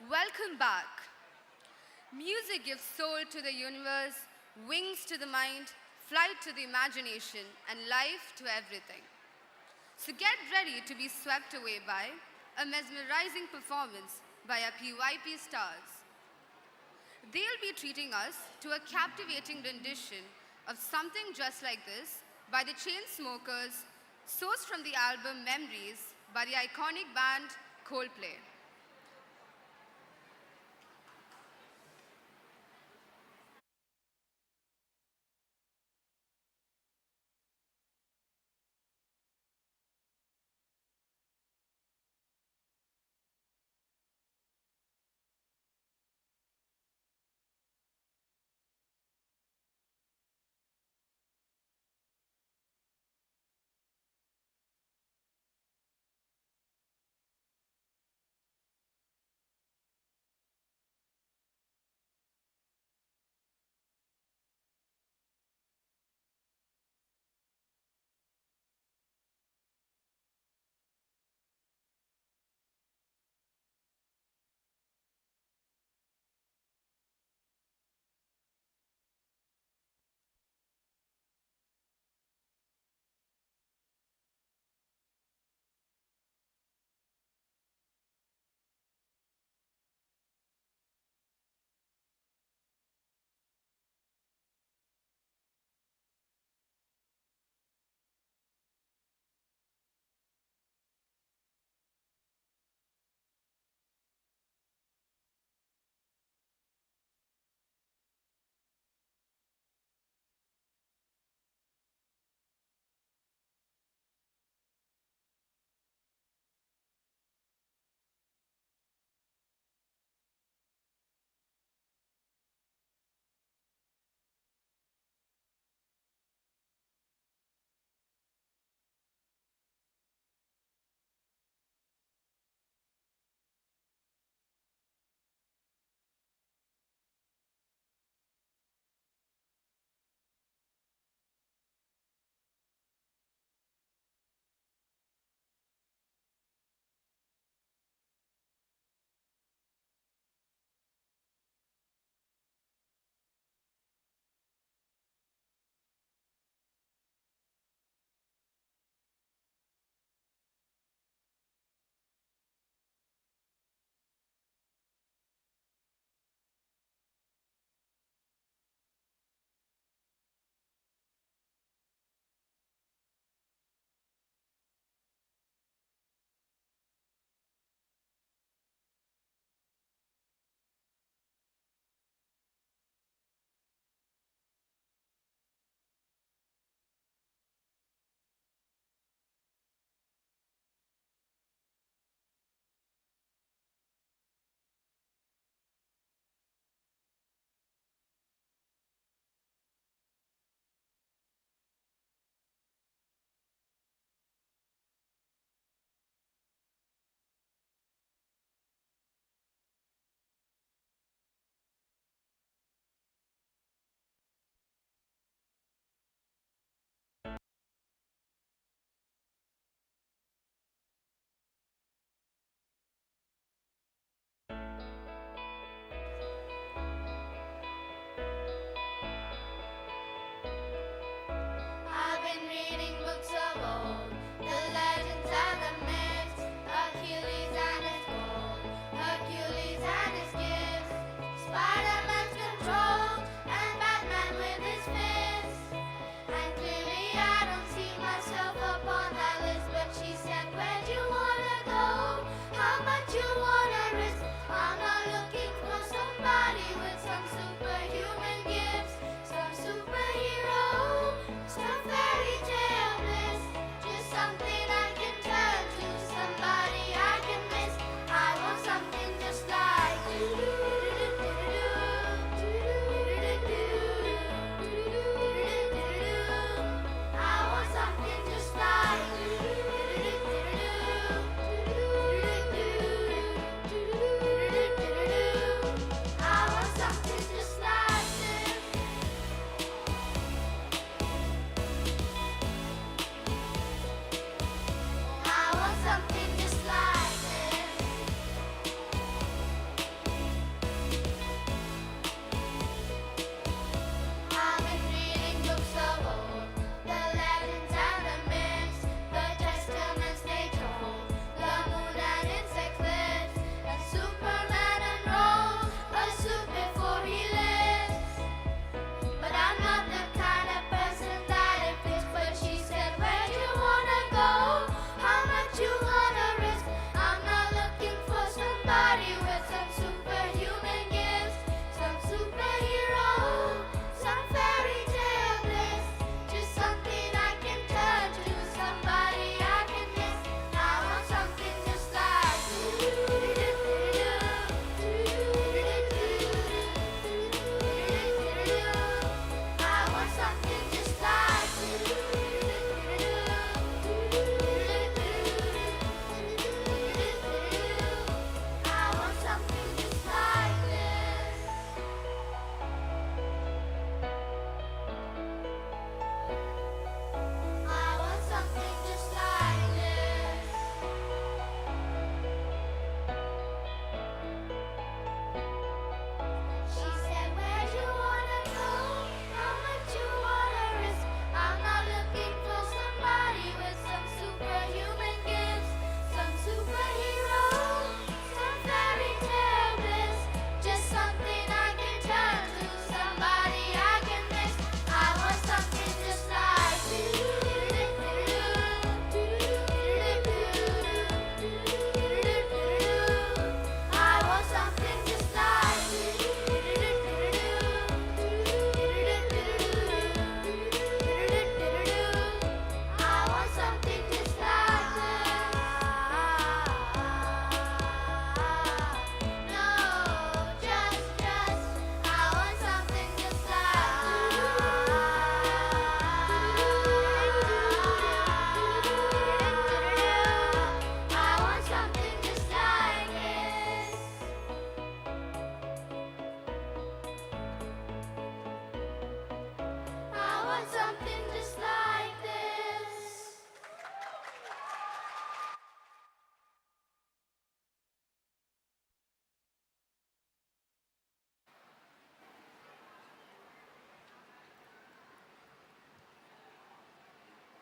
Welcome back. Music gives soul to the universe, wings to the mind, flight to the imagination, and life to everything. So get ready to be swept away by a mesmerizing performance by our PYP stars. They'll be treating us to a captivating rendition of Something Just Like This by the Chainsmokers, sourced from the album Memories by the iconic band Coldplay.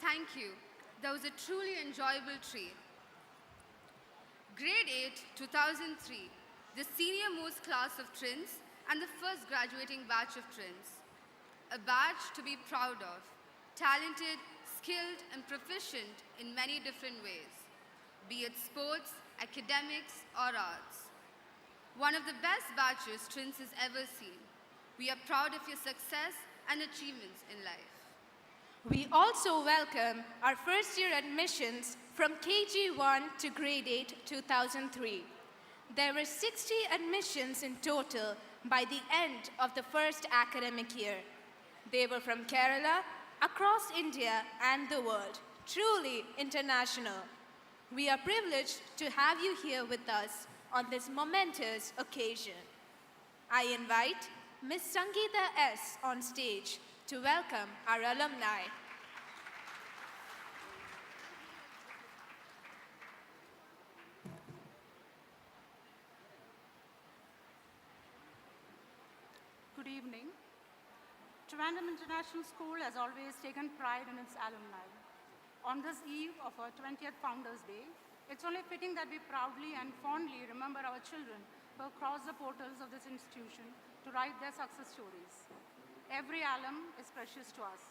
thank you. That was a truly enjoyable treat. Grade 8, 2003, the senior most class of Trins and the first graduating batch of Trins. A batch to be proud of, talented, skilled, and proficient in many different ways, be it sports, academics, or arts. One of the best batches Trins has ever seen. We are proud of your success and achievements in life. We also welcome our first-year admissions from KG1 to Grade 8, 2003. There were 60 admissions in total by the end of the first academic year. They were from Kerala, across India and the world, truly international. We are privileged to have you here with us on this momentous occasion. I invite Ms. Sangeeta S. on stage to welcome our alumni. Good evening. Trivandrum International School has always taken pride in its alumni. On this eve of our 20th Founders Day, it's only fitting that we proudly and fondly remember our children who have crossed the portals of this institution to write their success stories. Every alum is precious to us.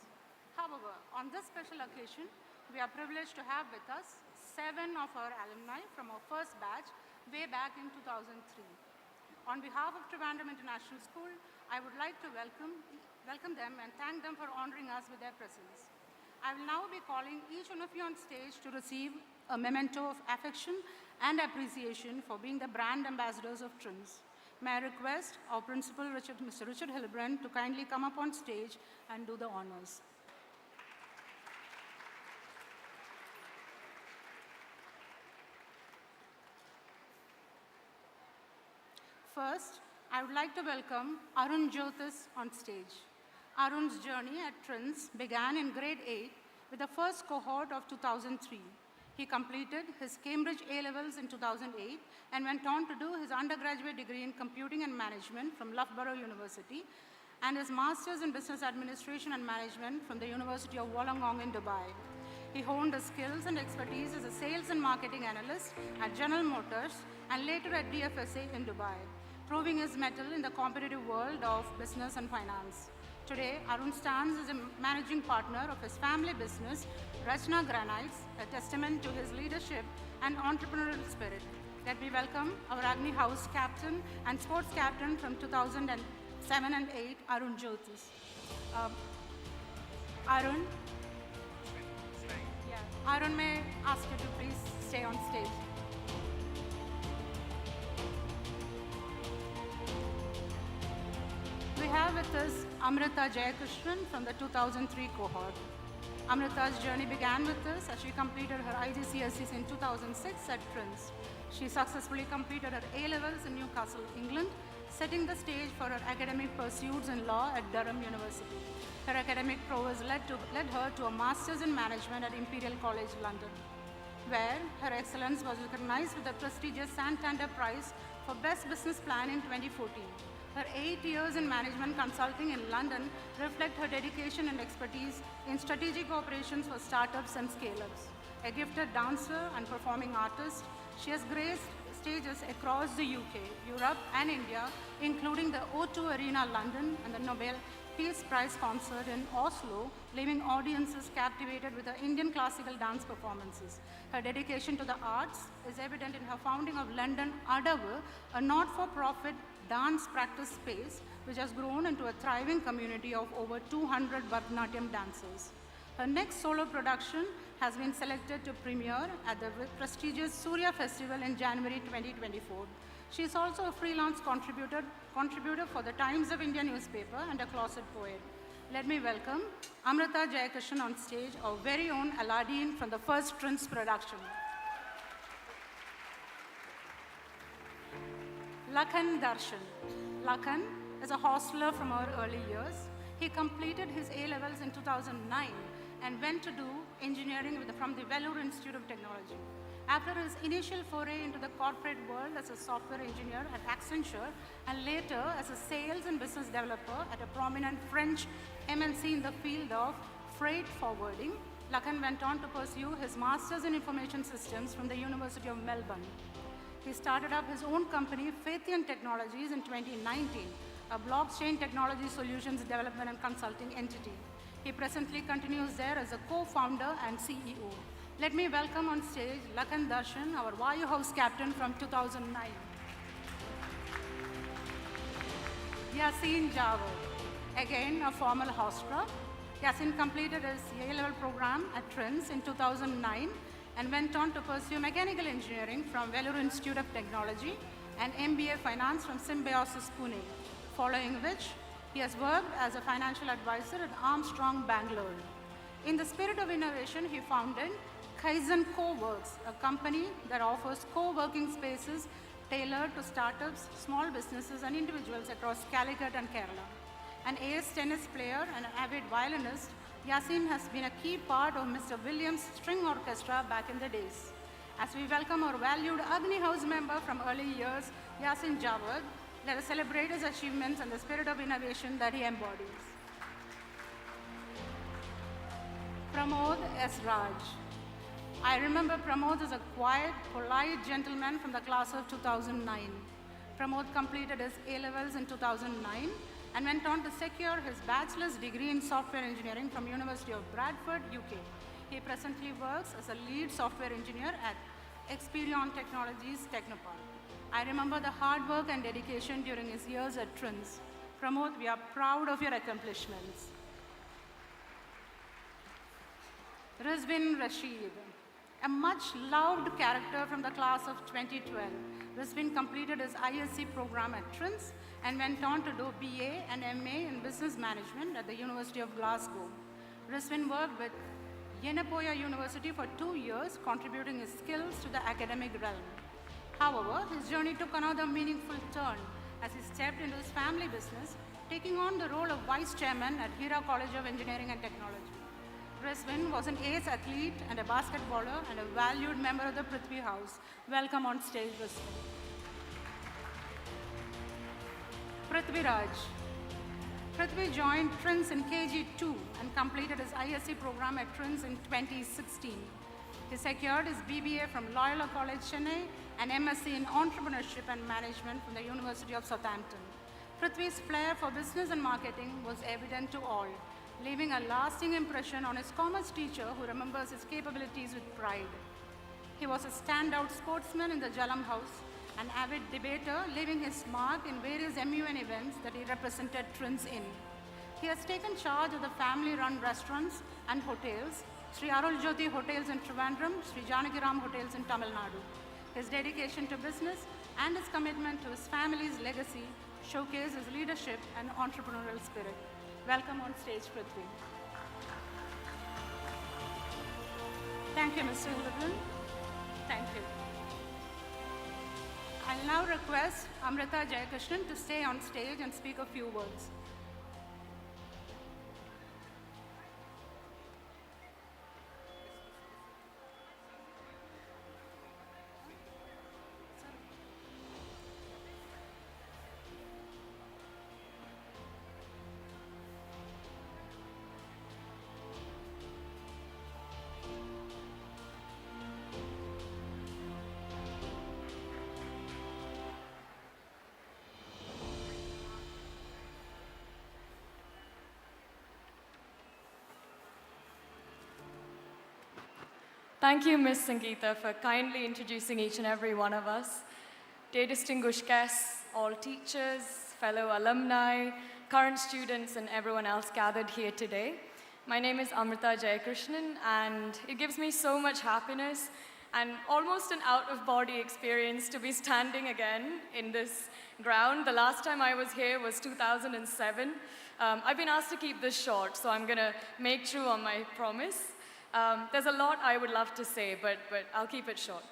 However, on this special occasion, we are privileged to have with us 7 of our alumni from our first batch way back in 2003. On behalf of Trivandrum International School, I would like to welcome them and thank them for honoring us with their presence. I will now be calling each one of you on stage to receive a memento of affection and appreciation for being the brand ambassadors of Trins. May I request our principal, Mr. Richard Hilbrand, to kindly come up on stage and do the honors. First, I would like to welcome Arun Jyotis on stage. Arun's journey at Trins began in grade 8 with the first cohort of 2003. He completed his Cambridge A-levels in 2008 and went on to do his undergraduate degree in computing and management from Loughborough University and his master's in business administration and management from the University of Wollongong in Dubai. He honed his skills and expertise as a sales and marketing analyst at General Motors and later at DFSA in Dubai, proving his mettle in the competitive world of business and finance. Today, Arun stands as a managing partner of his family business, Rachna Granites, a testament to his leadership and entrepreneurial spirit. Let me welcome our Agni House captain and sports captain from 2007 and 8, Arun Jyotis. Arun? Yeah. Arun, may I ask you to please stay on stage. We have with us Amrita Jayakrishnan from the 2003 cohort. Amrita's journey began with us as she completed her IGCSEs in 2006 at Trins. She successfully completed her A-levels in Newcastle, England, setting the stage for her academic pursuits in law at Durham University. Her academic prowess led her to a master's in management at Imperial College London, where her excellence was recognized with the prestigious Santander Prize for Best Business Plan in 2014. Her 8 years in management consulting in London reflect her dedication and expertise in strategic operations for startups and scale-ups. A gifted dancer and performing artist, she has graced stages across the UK, Europe, and India, including the O2 Arena London and the Nobel Peace Prize concert in Oslo, leaving audiences captivated with her Indian classical dance performances. Her dedication to the arts is evident in her founding of London Adavu, a not-for-profit dance practice space which has grown into a thriving community of over 200 Bharatanatyam dancers. Her next solo production has been selected to premiere at the prestigious Surya Festival in January 2024. She is also a freelance contributor for the Times of India newspaper and a closet poet. Let me welcome Amrita Jayakrishnan on stage, our very own Aladdin from the first Trins production. Lakhan Darshan. Lakhan is a hostler from our early years. He completed his A-levels in 2009 and went to do engineering from the Vellore Institute of Technology. After his initial foray into the corporate world as a software engineer at Accenture and later as a sales and business developer at a prominent French MNC in the field of freight forwarding, Lakan went on to pursue his Masters in Information Systems from the University of Melbourne. He started up his own company, Faithian Technologies, in 2019, a blockchain technology solutions development and consulting entity. He presently continues there as a co-founder and CEO. Let me welcome on stage Lakan Darshan, our Vayu House captain from 2009. Yasin Javed, again a former hostler. Yasin completed his A-level program at Trins in 2009 and went on to pursue mechanical engineering from Vellore Institute of Technology and MBA Finance from Symbiosis Pune, following which he has worked as a financial advisor at Armstrong Bangalore. In the spirit of innovation, he founded Kaizen Co-works, a company that offers co-working spaces tailored to startups, small businesses, and individuals across Calicut and Kerala. An ace tennis player and an avid violinist, Yasin has been a key part of Mr. Williams' string orchestra back in the days. As we welcome our valued Agni House member from early years, Yasin Javed, let us celebrate his achievements and the spirit of innovation that he embodies. Pramod S. Raj. I remember Pramod as a quiet, polite gentleman from the class of 2009. Pramod completed his A-levels in 2009 and went on to secure his bachelor's degree in software engineering from University of Bradford, UK. He presently works as a lead software engineer at Experion Technologies Technopark. I remember the hard work and dedication during his years at Trins. Pramod, we are proud of your accomplishments. Rizvin Rashid, a much loved character from the class of 2012. Rizvin completed his ISc program at Trins and went on to do BA and MA in Business Management at the University of Glasgow. Rizvin worked with Yenapoya University for 2 years, contributing his skills to the academic realm. However, his journey took another meaningful turn as he stepped into his family business, taking on the role of Vice Chairman at Hira College of Engineering and Technology. Rizvin was an ace athlete and a basketballer and a valued member of the Prithvi House. Welcome on stage, Rizvin. Prithvi Raj. Prithvi joined Trins in KG2 and completed his ISc program at Trins in 2016. He secured his BBA from Loyola College, Chennai, and MSc in Entrepreneurship and Management from the University of Southampton. Prithvi's flair for business and marketing was evident to all, leaving a lasting impression on his commerce teacher who remembers his capabilities with pride. He was a standout sportsman in the Jalam House, an avid debater, leaving his mark in various MUN events that he represented Trins in. He has taken charge of the family-run restaurants and hotels, Sri Arul Jyoti Hotels in Trivandrum, Sri Janakiram Hotels in Tamil Nadu. His dedication to business and his commitment to his family's legacy showcase his leadership and entrepreneurial spirit. Welcome on stage, Prithvi. Thank you, Mr. Rizvin. Thank you. I'll now request Amrita Jayakrishnan to stay on stage and speak a few words. Thank you, Ms. Sangeeta, for kindly introducing each and every one of us. Dear distinguished guests, all teachers, fellow alumni, current students, and everyone else gathered here today. My name is Amrita Jayakrishnan, and it gives me so much happiness and almost an out-of-body experience to be standing again in this ground. The last time I was here was 2007. I've been asked to keep this short, so I'm going to make true on my promise. There's a lot I would love to say, but I'll keep it short.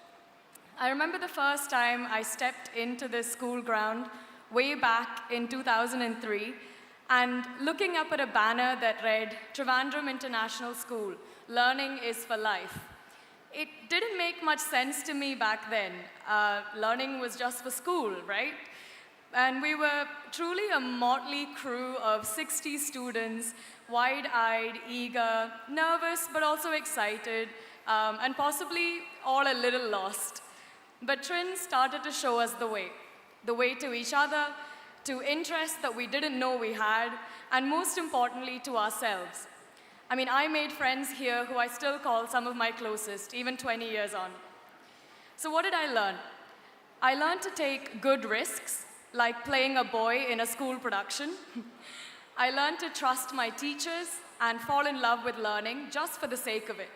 I remember the first time I stepped into this school ground way back in 2003 and looking up at a banner that read, Trivandrum International School, Learning is for Life. It didn't make much sense to me back then. Learning was just for school, right? And we were truly a motley crew of 60 students wide-eyed, eager, nervous, but also excited, and possibly all a little lost. But Trin started to show us the way to each other, to interests that we didn't know we had, and most importantly, to ourselves. I mean, I made friends here who I still call some of my closest, even 20 years on. So what did I learn? I learned to take good risks, like playing a boy in a school production. I learned to trust my teachers and fall in love with learning just for the sake of it.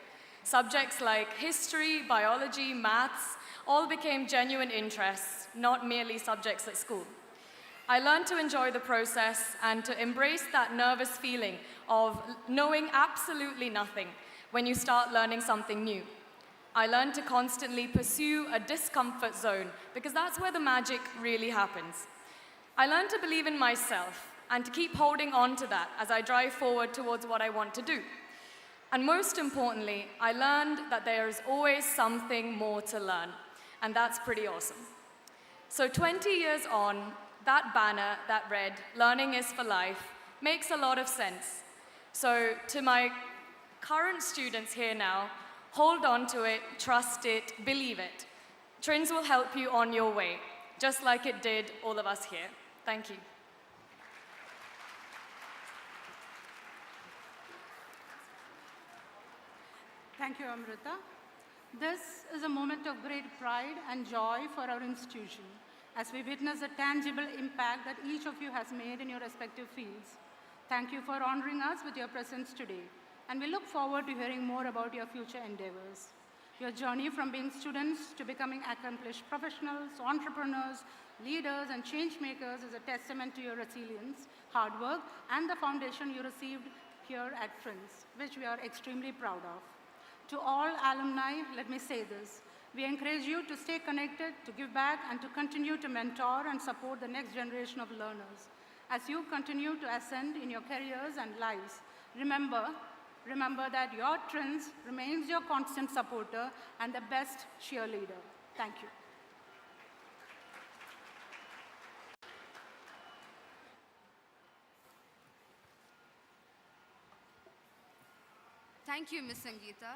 Subjects like history, biology, maths, all became genuine interests, not merely subjects at school. I learned to enjoy the process and to embrace that nervous feeling of knowing absolutely nothing when you start learning something new. I learned to constantly pursue a discomfort zone because that's where the magic really happens. I learned to believe in myself and to keep holding on to that as I drive forward towards what I want to do. And most importantly, I learned that there is always something more to learn, and that's pretty awesome. So 20 years on, that banner that read, "Learning is for life," makes a lot of sense. So to my current students here now, hold on to it, trust it, believe it. Trins will help you on your way, just like it did all of us here. Thank you. Thank you, Amrita. This is a moment of great pride and joy for our institution as we witness the tangible impact that each of you has made in your respective fields. Thank you for honoring us with your presence today, and we look forward to hearing more about your future endeavors. Your journey from being students to becoming accomplished professionals, entrepreneurs, leaders, and change makers is a testament to your resilience, hard work, and the foundation you received here at Trins, which we are extremely proud of. To all alumni, let me say this. We encourage you to stay connected, to give back, and to continue to mentor and support the next generation of learners. As you continue to ascend in your careers and lives, remember that your Trins remains your constant supporter and the best cheerleader. Thank you. Thank you, Ms. Sangeeta.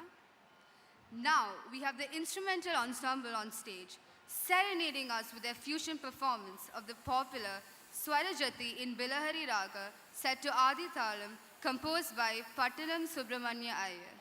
Now, we have the instrumental ensemble on stage, serenading us with their fusion performance of the popular Swarajati in Bilahari Raga, set to Adi Thalam, composed by Pattanam Subramanya Iyer.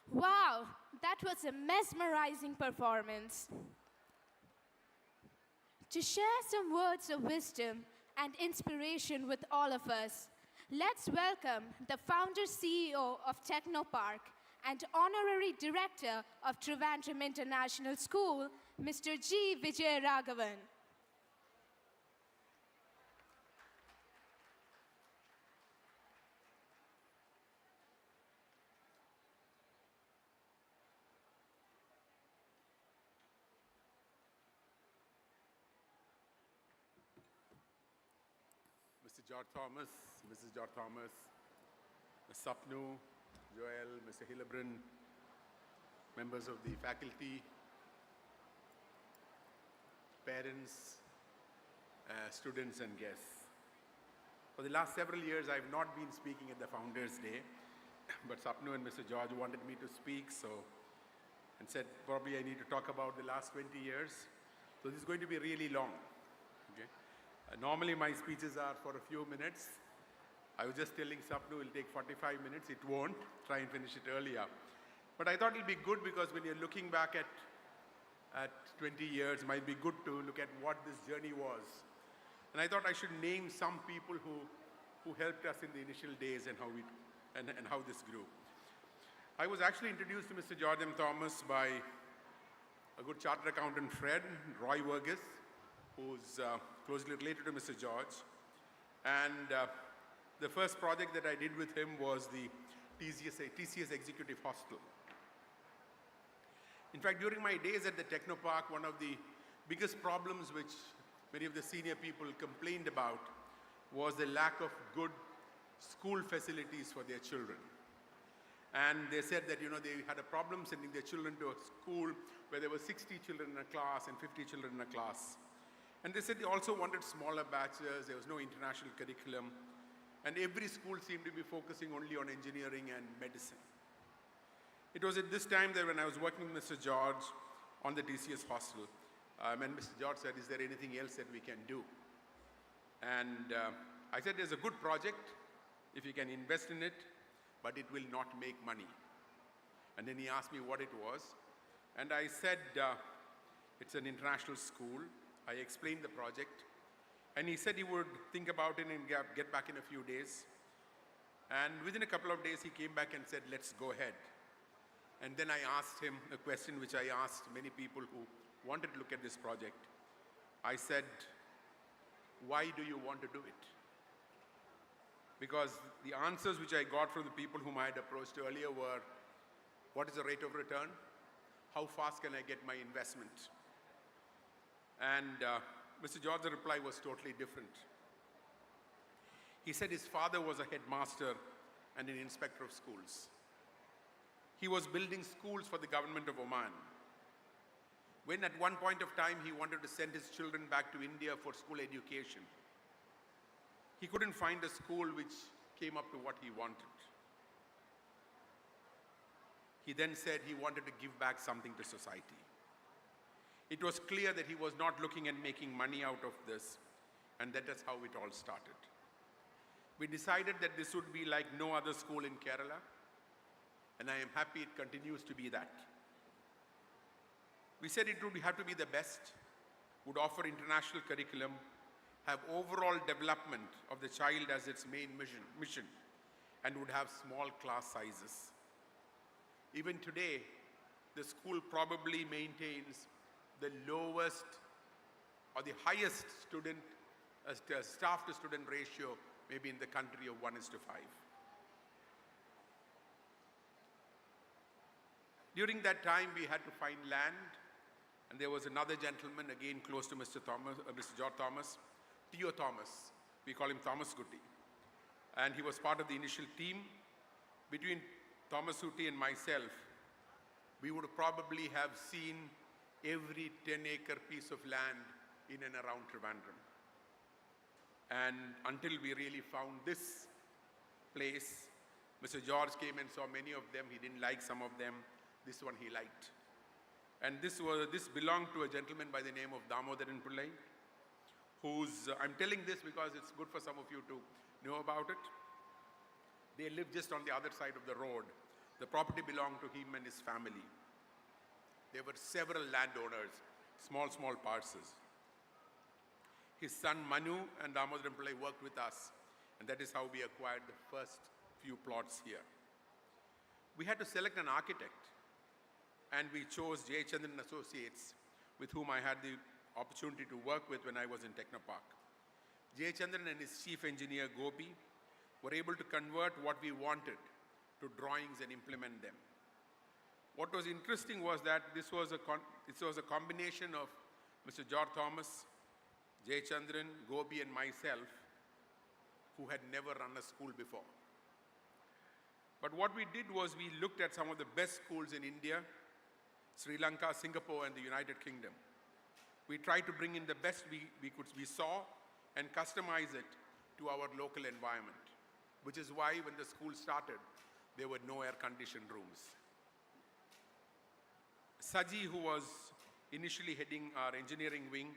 Wow, that was a mesmerizing performance. To share some words of wisdom and inspiration with all of us, let's welcome the founder CEO of Technopark and honorary director of Trivandrum International School, Mr. G. Vijay Raghavan. Mr. George Thomas, Mrs. George Thomas, Ms. Sapnu, Joel, Mr. Hillebrand, members of the faculty, parents, students and guests. For the last several years, I have not been speaking at the Founders' Day, but Sapnu and Mr. George wanted me to speak, and said probably I need to talk about the last 20 years. So this is going to be really long. Okay? Normally my speeches are for a few minutes. I was just telling Sapnu it will take 45 minutes. It won't. Try and finish it earlier. But I thought it will be good because when you're looking back at 20 years, it might be good to look at what this journey was. And I thought I should name some people who helped us in the initial days and how this grew. I was actually introduced to Mr. George M. Thomas by a good chartered accountant friend, Roy Verghese, who's closely related to Mr. George. And the first project that I did with him was the TCS Executive Hostel. In fact, during my days at the Technopark, one of the biggest problems which many of the senior people complained about was the lack of good school facilities for their children. And they said that, they had a problem sending their children to a school where there were 60 children in a class and 50 children in a class. And they said they also wanted smaller batches, there was no international curriculum, and every school seemed to be focusing only on engineering and medicine. It was at this time that when I was working with Mr. George on the TCS hostel, and Mr. George said, is there anything else that we can do? And I said, there's a good project, if you can invest in it, but it will not make money. And then he asked me what it was, and I said, it's an international school. I explained the project, and he said he would think about it and get back in a few days. And within a couple of days, he came back and said, let's go ahead. And then I asked him a question which I asked many people who wanted to look at this project. I said, why do you want to do it? Because the answers which I got from the people whom I had approached earlier were, what is the rate of return? How fast can I get my investment? And Mr. George's reply was totally different. He said his father was a headmaster and an inspector of schools. He was building schools for the government of Oman. When at one point of time he wanted to send his children back to India for school education, he couldn't find a school which came up to what he wanted. He then said he wanted to give back something to society. It was clear that he was not looking at making money out of this, and that is how it all started. We decided that this would be like no other school in Kerala, and I am happy it continues to be that. We said it would have to be the best, would offer international curriculum, have overall development of the child as its main mission, and would have small class sizes. Even today, the school probably maintains the lowest or the highest staff to student ratio maybe in the country of 1:5. During that time, we had to find land, and there was another gentleman, again close to Mr. George Thomas, Theo Thomas. We call him Thomas Gutti. And he was part of the initial team. Between Thomas Gutti and myself, we would probably have seen every 10-acre piece of land in and around Trivandrum. And until we really found this place, Mr. George came and saw many of them. He didn't like some of them. This one he liked. And this belonged to a gentleman by the name of Damodaran Pillai, who's, I'm telling this because it's good for some of you to know about it. They live just on the other side of the road. The property belonged to him and his family. There were several landowners, small parcels. His son Manu and Damodaram Pillai worked with us, and that is how we acquired the first few plots here. We had to select an architect, and we chose J. Chandran Associates, with whom I had the opportunity to work with when I was in Technopark. J. Chandran and his chief engineer Gopi were able to convert what we wanted to drawings and implement them. What was interesting was that this was a combination of Mr. George Thomas, J. Chandran, Gopi, and myself, who had never run a school before. But what we did was we looked at some of the best schools in India, Sri Lanka, Singapore, and the United Kingdom. We tried to bring in the best we saw and customize it to our local environment, which is why when the school started, there were no air-conditioned rooms. Saji, who was initially heading our engineering wing,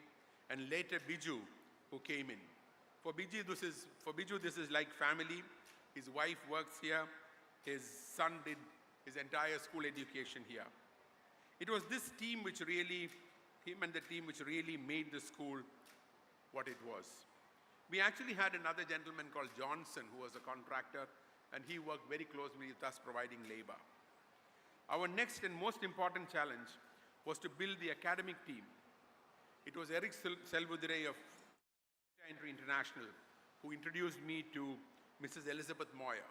and later Biju, who came in. For Biju, this is like family. His wife works here. His son did his entire school education here. It was this team which really, him and the team which really made the school what it was. We actually had another gentleman called Johnson, who was a contractor, and he worked very closely with us providing labor. Our next and most important challenge was to build the academic team. It was Eric Selvudiray of Entry International who introduced me to Mrs. Elizabeth Moyer,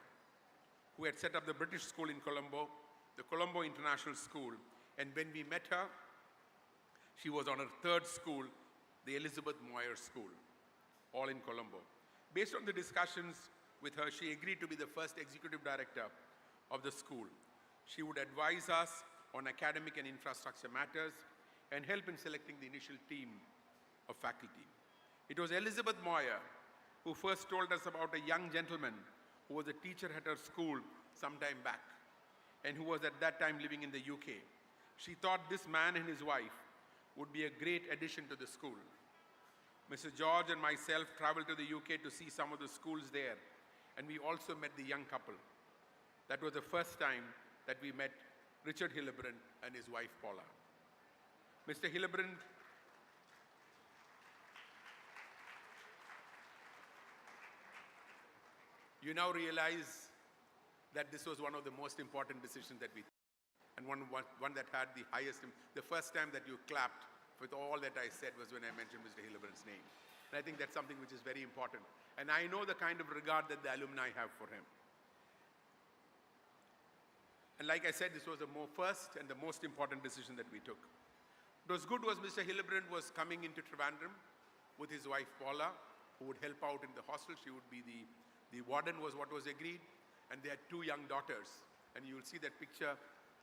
who had set up the British school in Colombo, the Colombo International School. And when we met her, she was on her third school, the Elizabeth Moyer School, all in Colombo. Based on the discussions with her, she agreed to be the first executive director of the school. She would advise us on academic and infrastructure matters and help in selecting the initial team of faculty. It was Elizabeth Moyer who first told us about a young gentleman who was a teacher at her school some time back and who was at that time living in the UK. She thought this man and his wife would be a great addition to the school. Mr. George and myself traveled to the UK to see some of the schools there, and we also met the young couple. That was the first time that we met Richard Hillebrand and his wife Paula. Mr. Hillebrand you now realize that this was one of the most important decisions that we took, and one that had the highest, the first time that you clapped with all that I said was when I mentioned Mr. Hillebrand's name. And I think that's something which is very important. And I know the kind of regard that the alumni have for him. And like I said, this was the first and the most important decision that we took. What was good was Mr. Hillebrand was coming into Trivandrum with his wife Paula, who would help out in the hostel. She would be the warden was what was agreed. And they had two young daughters. And you will see that picture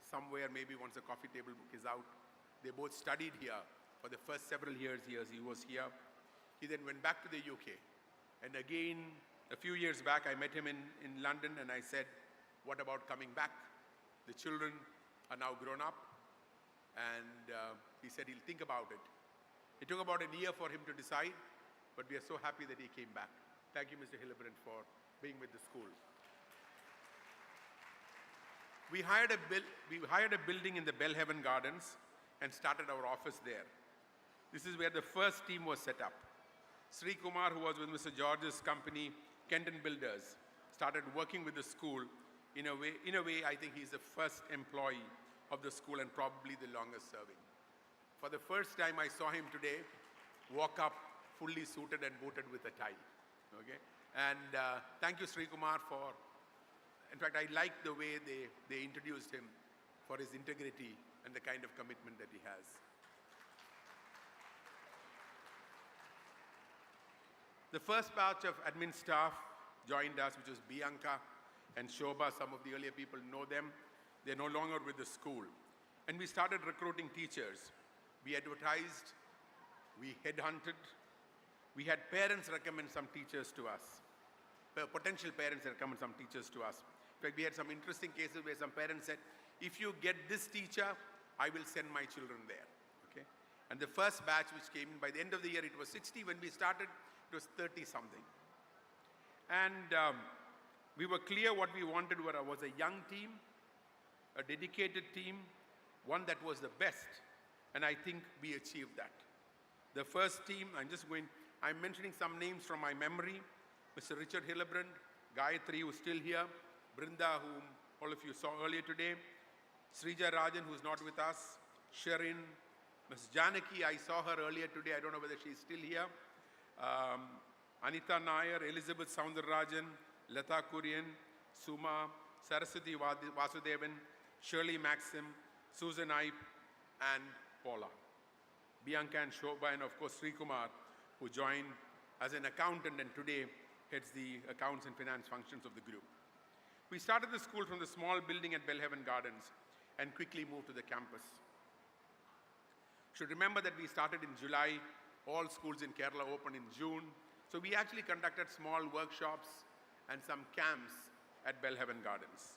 somewhere, maybe once the coffee table book is out. They both studied here for the first several years he was here. He then went back to the UK. And again, a few years back, I met him in London and I said, what about coming back? The children are now grown up. And he said he'll think about it. It took about a year for him to decide, but we are so happy that he came back. Thank you, Mr. Hillebrand, for being with the school. We hired a building in the Bellhaven Gardens and started our office there. This is where the first team was set up. Sri Kumar, who was with Mr. George's company, Kenton Builders, started working with the school. In a way, I think he's the first employee of the school and probably the longest serving. For the first time I saw him today walk up fully suited and booted with a tie. Okay? And thank you, Sri Kumar, for, in fact, I like the way they introduced him for his integrity and the kind of commitment that he has. The first batch of admin staff joined us, which was Bianca and Shobha. Some of the earlier people know them. They're no longer with the school. And we started recruiting teachers. We advertised, we headhunted. We had parents recommend some teachers to us. Potential parents recommend some teachers to us. In fact, we had some interesting cases where some parents said, if you get this teacher, I will send my children there. Okay? And the first batch which came in, by the end of the year, it was 60. When we started, it was 30-something. And we were clear what we wanted was a young team a dedicated team, one that was the best, and I think we achieved that. The first team, I'm mentioning some names from my memory. Mr. Richard Hillebrand, Gayatri, who's still here, Brinda, whom all of you saw earlier today, Srija Rajan, who's not with us, Sherin, Ms. Janaki, I saw her earlier today, I don't know whether she's still here, Anita Nair, Elizabeth Soundararajan, Lata Kurian, Suma, Saraswati Vasudevan, Shirley Maxim, Susan Ipe, and Paula. Bianca and Shobha, and of course Sri Kumar, who joined as an accountant and today heads the accounts and finance functions of the group. We started the school from the small building at Bellhaven Gardens and quickly moved to the campus. Should remember that we started in July, all schools in Kerala opened in June, so we actually conducted small workshops and some camps at Bellhaven Gardens.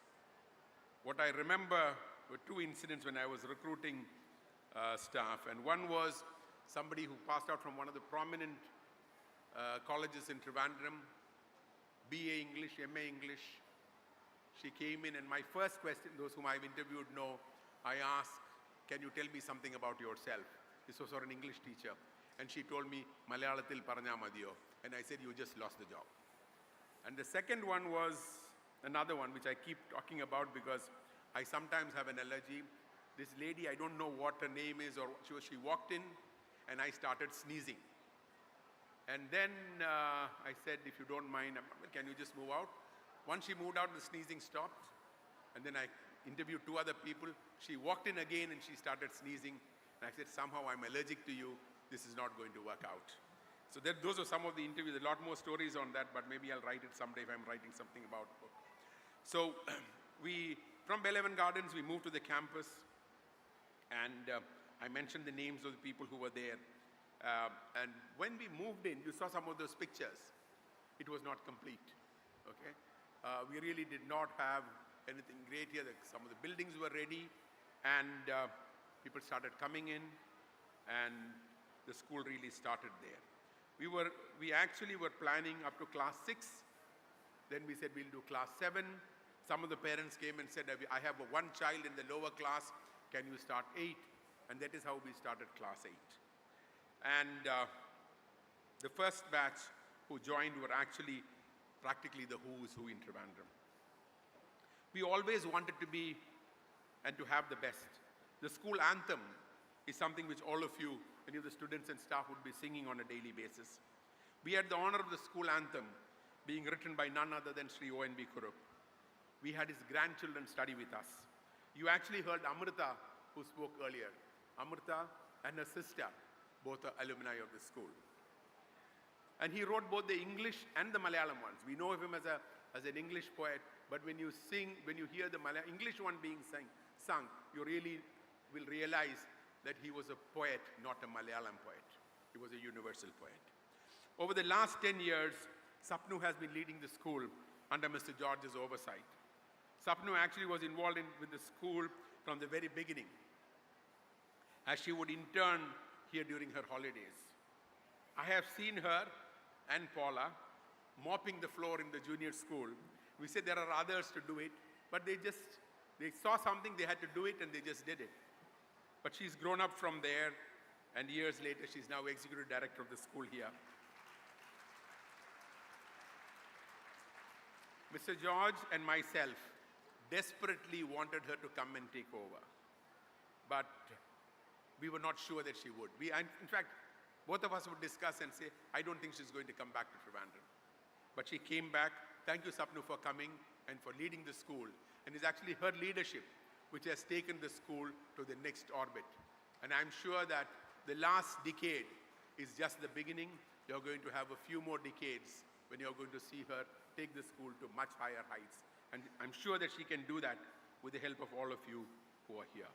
What I remember were two incidents when I was recruiting staff, and one was somebody who passed out from one of the prominent colleges in Trivandrum, BA English, MA English. She came in and my first question, those whom I've interviewed know, I asked, can you tell me something about yourself? This was for an English teacher. And she told me, Malayalathil paranja madiyo. And I said, you just lost the job. And the second one was another one, which I keep talking about because I sometimes have an allergy. This lady, I don't know what her name is, or she walked in and I started sneezing. And then I said, if you don't mind, can you just move out? Once she moved out, the sneezing stopped. And then I interviewed two other people. She walked in again and she started sneezing. And I said, somehow I'm allergic to you. This is not going to work out. So those are some of the interviews. A lot more stories on that, but maybe I'll write it someday if I'm writing something about it. So from Bellhaven Gardens, we moved to the campus. And I mentioned the names of the people who were there. And when we moved in, you saw some of those pictures. It was not complete, okay? We really did not have anything great here. Some of the buildings were ready, and people started coming in, and the school really started there. We actually were planning up to class 6. Then we said we'll do class 7. Some of the parents came and said, I have one child in the lower class. Can you start 8? And that is how we started class 8. And the first batch who joined were actually practically the who's who in Trivandrum. We always wanted to be and to have the best. The school anthem is something which all of you, any of the students and staff would be singing on a daily basis. We had the honor of the school anthem being written by none other than Sri O.N.B. Kurup. We had his grandchildren study with us. You actually heard Amrita, who spoke earlier. Amrita and her sister, both are alumni of the school. And he wrote both the English and the Malayalam ones. We know of him as an English poet, but when you hear the English one being sung, you really will realize that he was a poet, not a Malayalam poet. He was a universal poet. Over the last 10 years, Sapnu has been leading the school under Mr. George's oversight. Sapnu actually was involved with the school from the very beginning, as she would intern here during her holidays. I have seen her and Paula mopping the floor in the junior school. We said there are others to do it, but they saw something, they had to do it, and they just did it. But she's grown up from there, and years later, she's now executive director of the school here. Mr. George and myself desperately wanted her to come and take over, but we were not sure that she would. In fact, both of us would discuss and say, I don't think she's going to come back to Trivandrum. But she came back. Thank you, Sapnu, for coming and for leading the school. And it's actually her leadership which has taken the school to the next orbit. And I'm sure that the last decade is just the beginning. You're going to have a few more decades when you're going to see her take the school to much higher heights. And I'm sure that she can do that with the help of all of you who are here.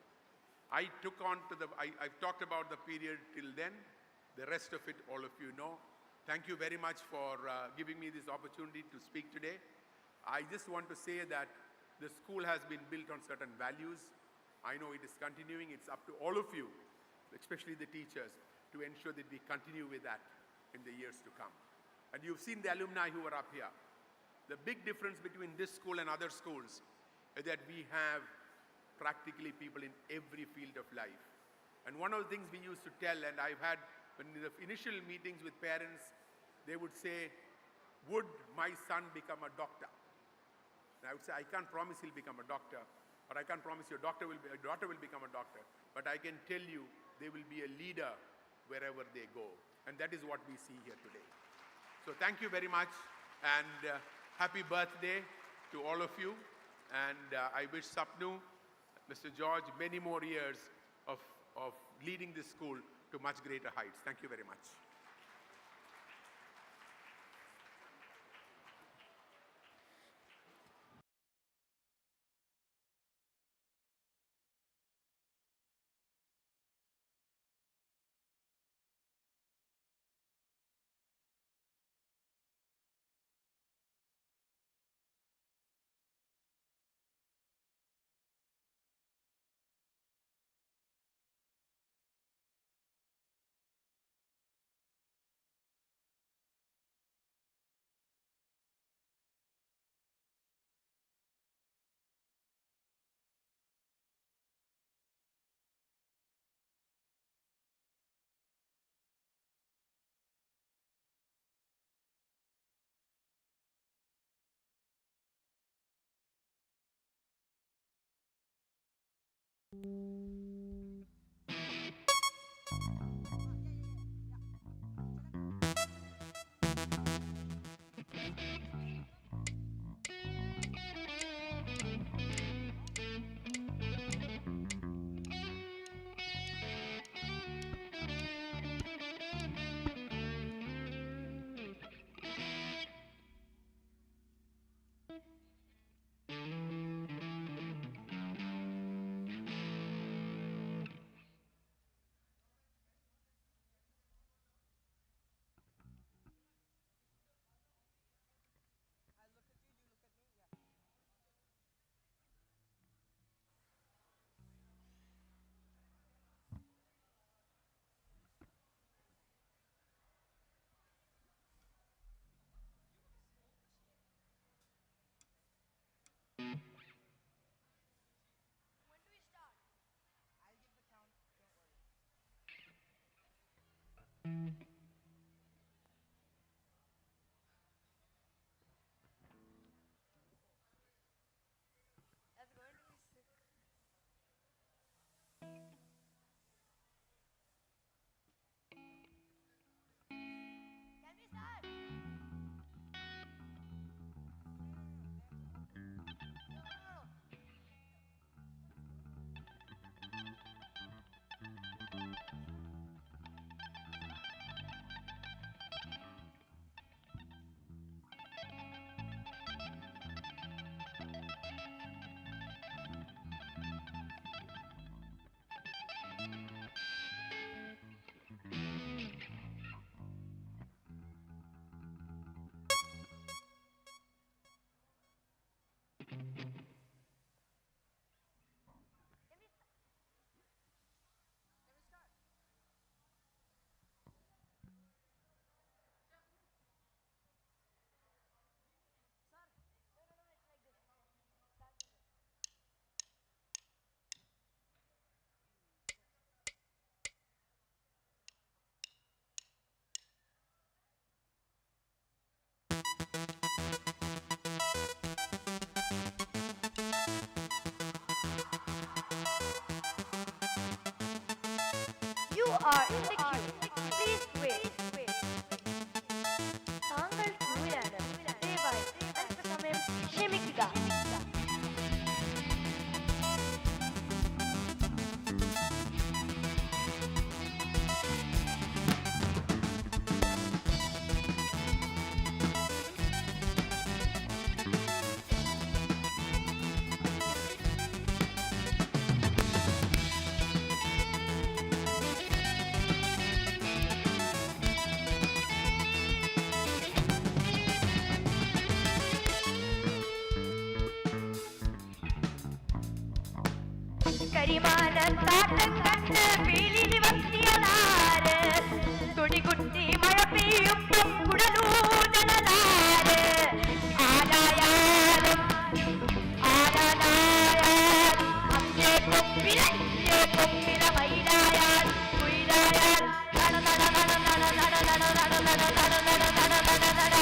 I've talked about the period till then. The rest of it, all of you know. Thank you very much for giving me this opportunity to speak today. I just want to say that the school has been built on certain values. I know it is continuing. It's up to all of you, especially the teachers, to ensure that we continue with that in the years to come. And you've seen the alumni who are up here. The big difference between this school and other schools is that we have practically people in every field of life. And one of the things we used to tell, and I've had, when in the initial meetings with parents, they would say, would my son become a doctor? And I would say, I can't promise he'll become a doctor, or I can't promise your daughter will become a doctor, but I can tell you they will be a leader wherever they go. And that is what we see here today. So thank you very much, and happy birthday to all of you. And I wish Sapnu, Mr. George, many more years of leading this school to much greater heights. Thank you very much. You are in the queue. Please wait. താങ്കൾ ക്യൂവിലാണ്. ദയവായി അല്പസമയം ക്ഷമിക്കുക. കരിമാനത്താട്ടം കണ്ട് പീലിൽ വത്തിയതാര് തുടികുത്തി മഴ പെയ്യുമ്പം കുടലൂതണതാര് ആരായാലും ആരാനായാലും അന്നേ കൊമ്പിലെ കൊമ്പില മയിലായാൽ കുയിലായാൽ നട നട നട നട നട നട നട നട നട നട നട നട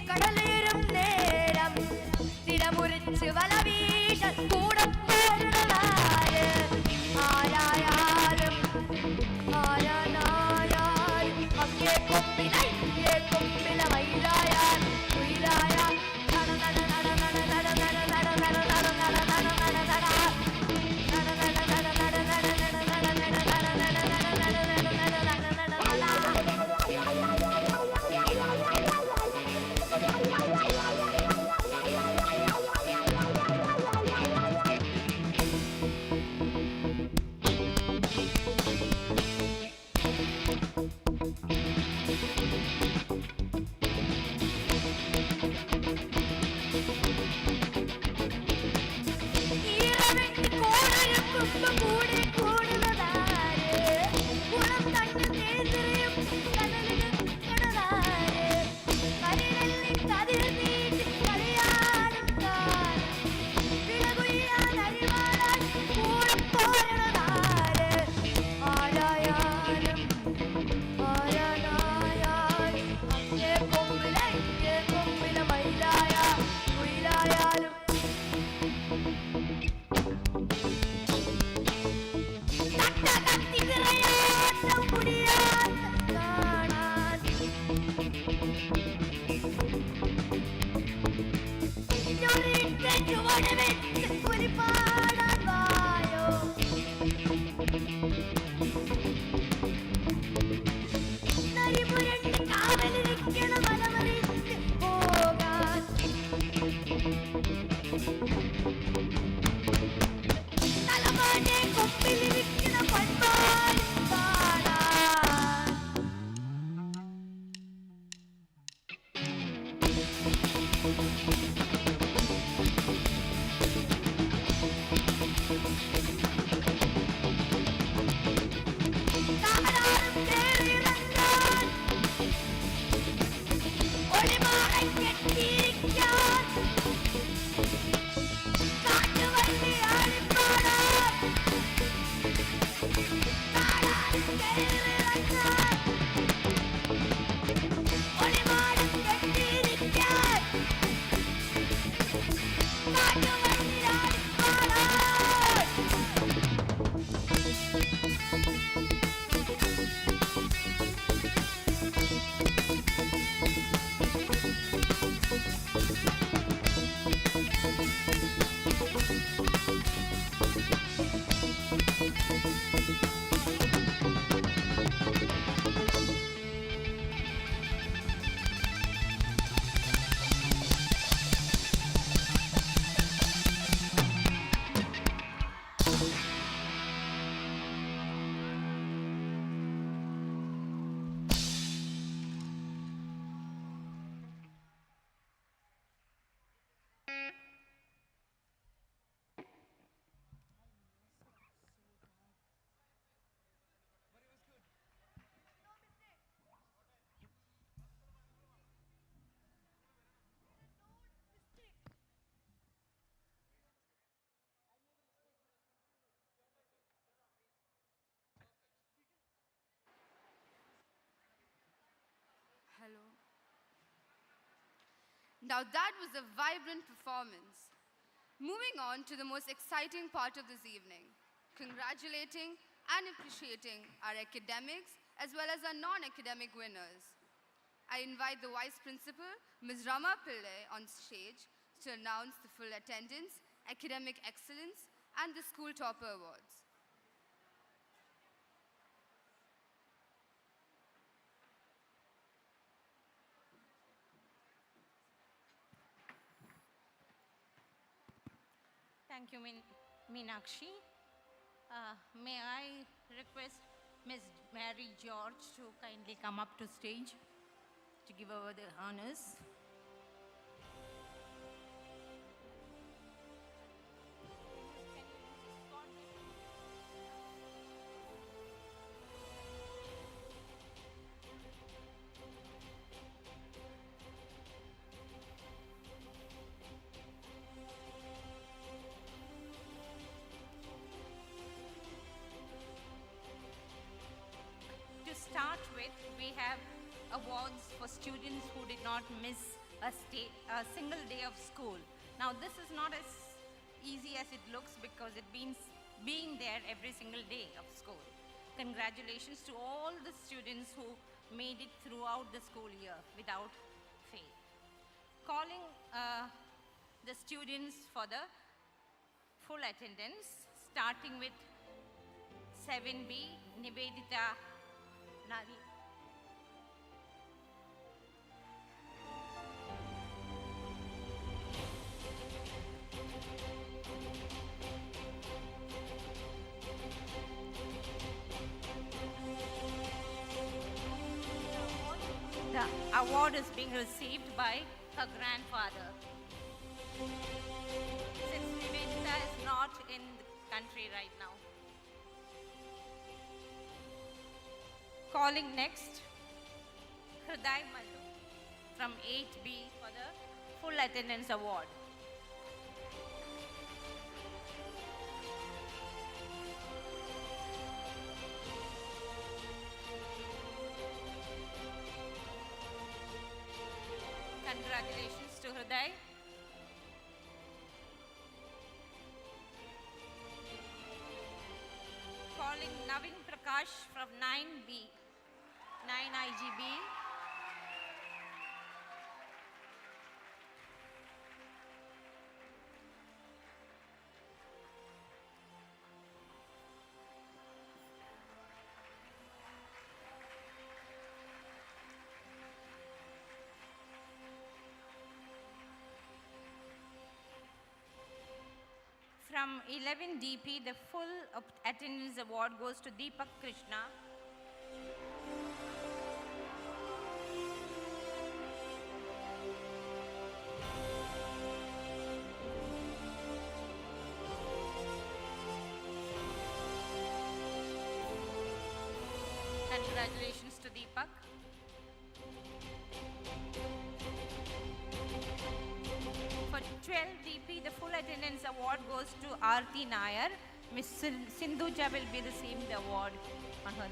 കടലേറും നേരം തിരമുറിച്ച് വലവീശ കൂടെ പോരുന്നതാര് ആരായാലും ആരാനായാലും അങ്ങേ കൊമ്പില മയിലായാൽ കുയിലായാൽ നട നട നട നട നട നട നട നട നട നട നട നട നട Hello. Now that was a vibrant performance. Moving on to the most exciting part of this evening, congratulating and appreciating our academics as well as our non-academic winners. I invite the Vice Principal, Ms. Rama Pillai, on stage to announce the full attendance, academic excellence, and the School Topper Awards. Thank you, Meenakshi. May I request Ms. Mary George to kindly come up to stage to give over the honors. To start with, we have awards for students who did not miss a single day of school. Now, this is not as easy as it looks because it means being there every single day of school. Congratulations to all the students who made it throughout the school year without fail. Calling the students for the full attendance, starting with 7B, Nivedita Nari. The award is being received by her grandfather. Since Nivedita is not in the country right now. Calling next, Hriday Madhu from 8B for the full attendance award. Congratulations to Hriday. Calling Navin Prakash from 9B, 9IGB. From 11DP, the full attendance award goes to Deepak Krishna. Congratulations to Deepak. For 12DP, the full attendance award goes to Aarti Nair. Miss Sindhuja will be receiving the award on her.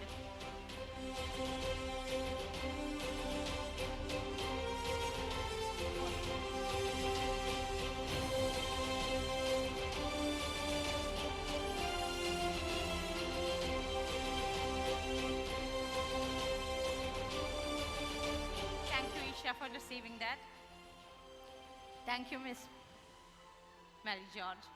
Thank you, Isha, for receiving that. Thank you, Miss Mary George.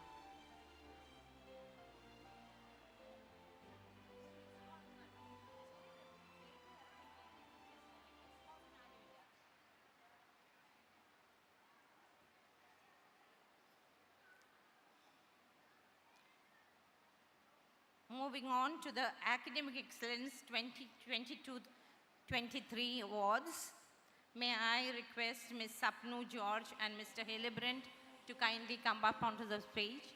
Moving on to the Academic Excellence 2022-23 Awards. May I request Ms. Sapnu George and Mr. Hillebrand to kindly come up onto the stage.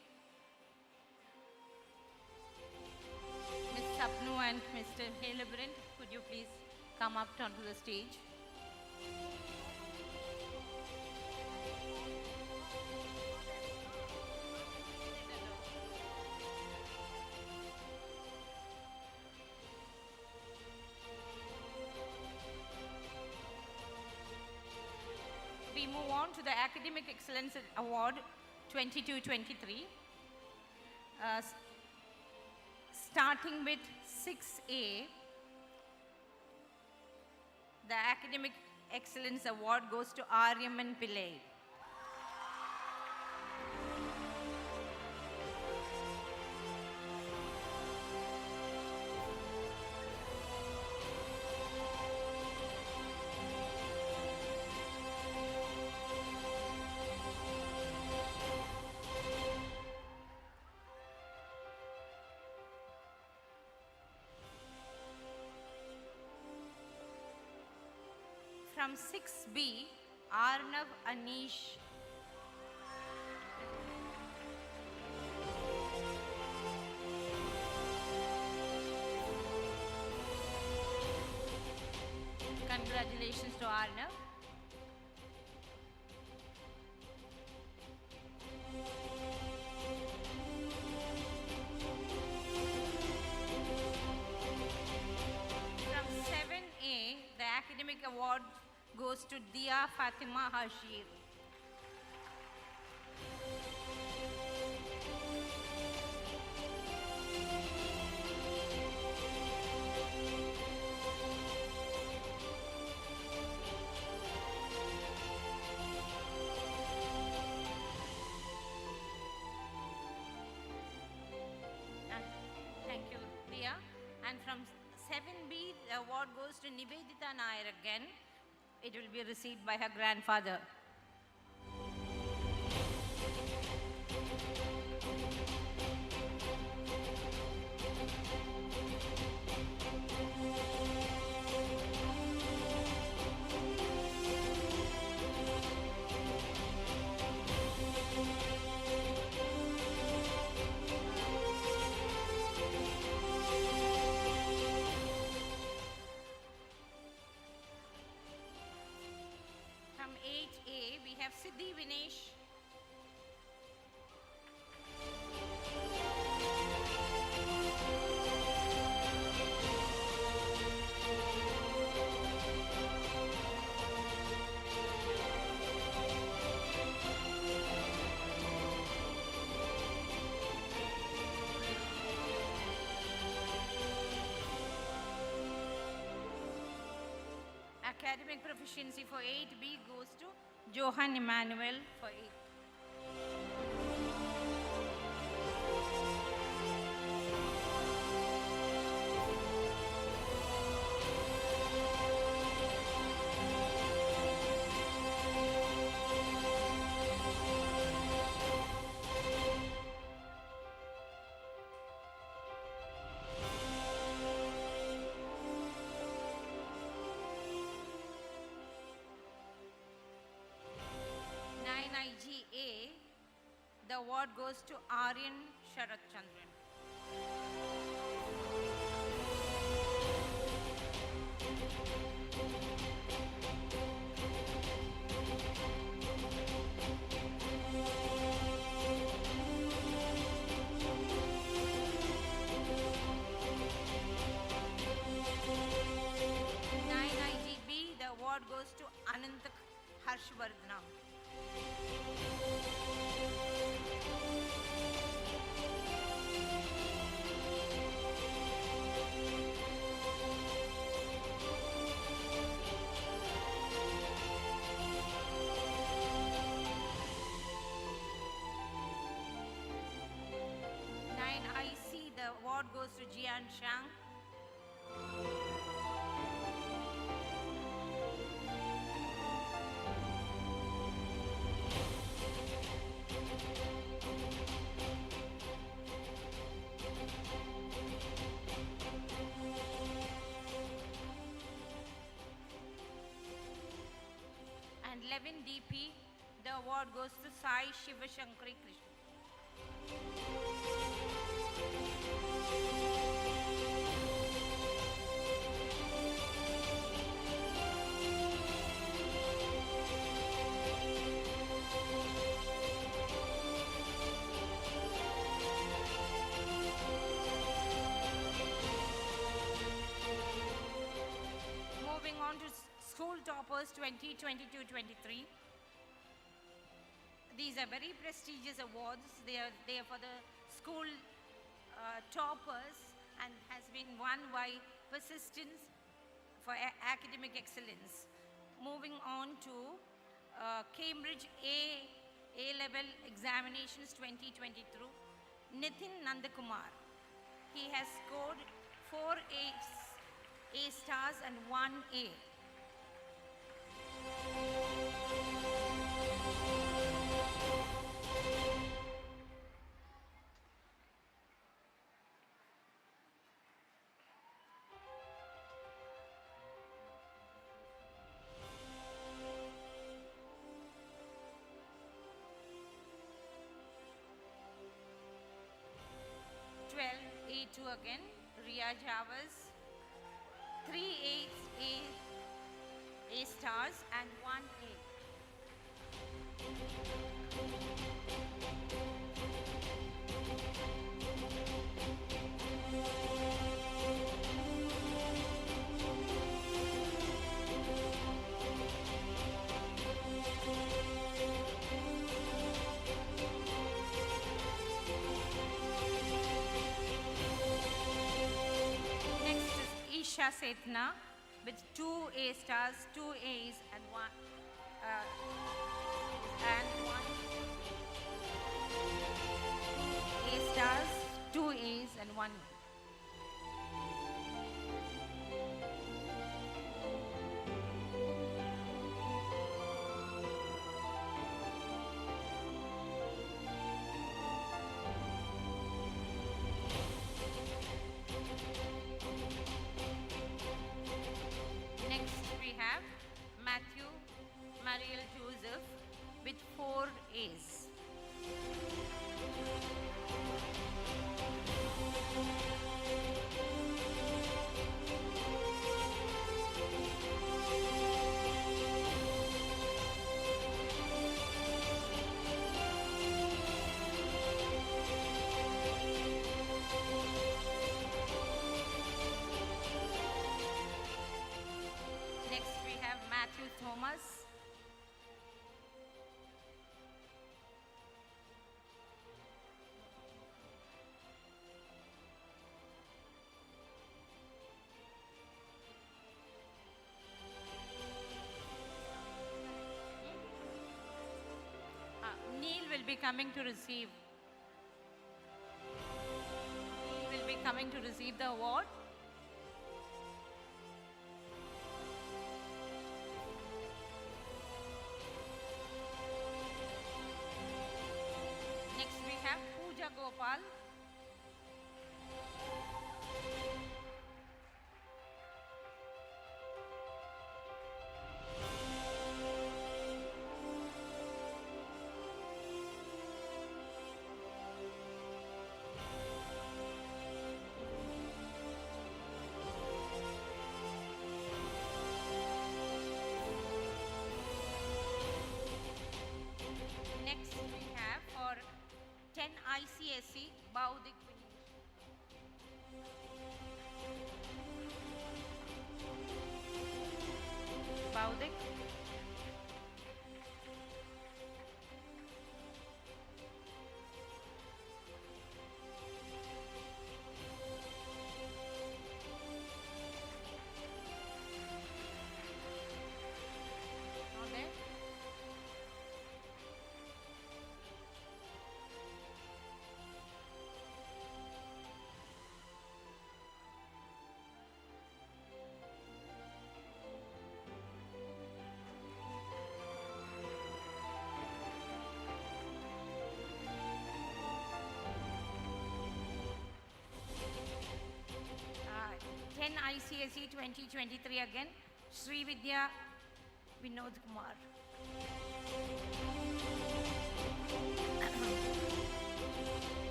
Ms. Sapnu and Mr. Hillebrand, could you please come up onto the stage? We move on to the Academic Excellence Award 22-23. Starting with 6A, the Academic Excellence Award goes to Aryaman Pillai. from 6B, Arnav Anish. Congratulations to Arnav. From 7A, the academic award goes to Dia Fatima Hashir. Thank you, Dia. And from 7B, the award goes to Nivedita Nair again. It will be received by her grandfather. From 8A, we have Siddhi Vinesh. Academic proficiency for 8B goes to Johan Emmanuel for 8. Nine IGA, the award goes to Aryan Sharat Chandran. Nine IGB, the award goes to Anantak Harshvardhana. Nine IC, the award goes to Jian Shang. And 11 DP, the award goes to Sai Shivashankari Krishna. Moving on to School Toppers 2022-23. These are very prestigious awards. They are for the school toppers and has been won by persistence for academic excellence. Moving on to Cambridge A-level examinations 2022, Nitin Nandakumar. He has scored 4 A stars and 1 A. 2 again, Ria Javas. 3 A's, A stars and 1 A. Next is Isha Setna with 2 A stars, 2 A's and 1 A stars, 2 A's and 1 A. Next we have Matthew Mariel Joseph with 4 A's. Next we have Matthew Thomas. Neil will be coming to receive. Neil will be coming to receive the award. Next we have Pooja Gopal. Next we have for 10 ICSE Baudik Baudik. Not there? Uh, 10 ICSE 2023 again, Sri Vidya Vinod Kumar.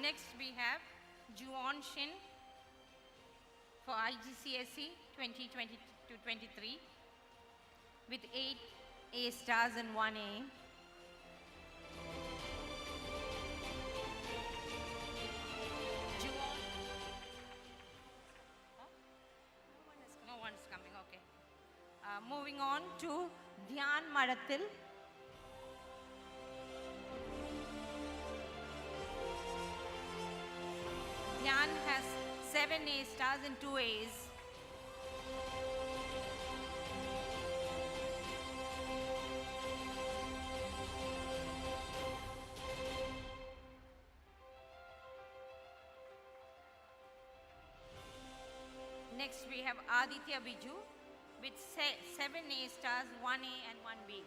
Next we have Juwon Shin for IGCSE 2022-23 with 8 A stars and 1 A. Juwon. Huh? No one is coming, okay. Moving on to Dhyan Maratil. Dhyan has 7 A stars and 2 A's. Next we have Aditya Biju with 7 A stars, 1 A and 1 B.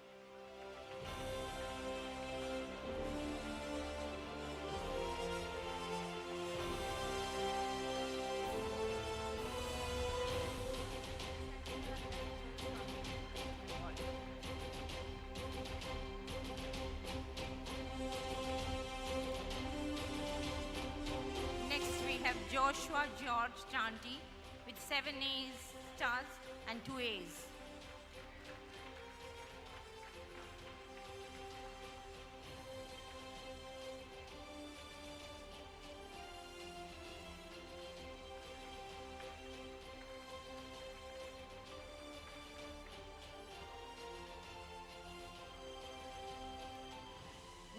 Joshua George Chanti with 7 A's stars and 2 A's.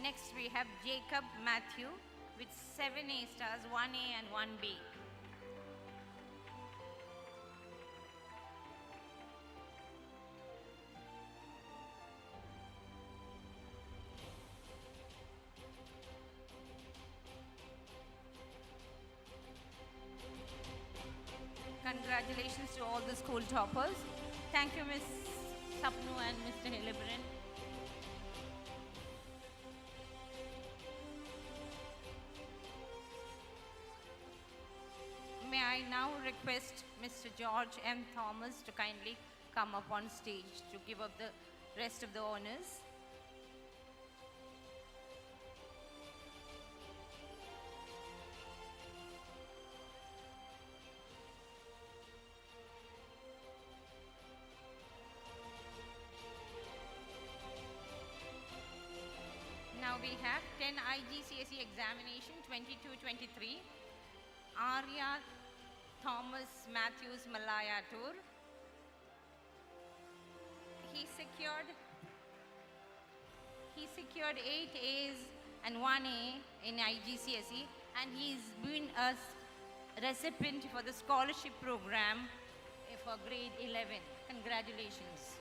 Next we have Jacob Matthew with 7 A stars, 1 A and 1 B. Congratulations to all the school toppers. Thank you, Ms. Sapnu and Mr. Hilibran. May I now request Mr. George M. Thomas to kindly come up on stage to give up the rest of the honors. Now we have 10 IGCSE examination 22-23. Arya Thomas Matthews Malayatur. He secured 8 A's and 1 A in IGCSE, and he's been a recipient for the scholarship program for grade 11. Congratulations.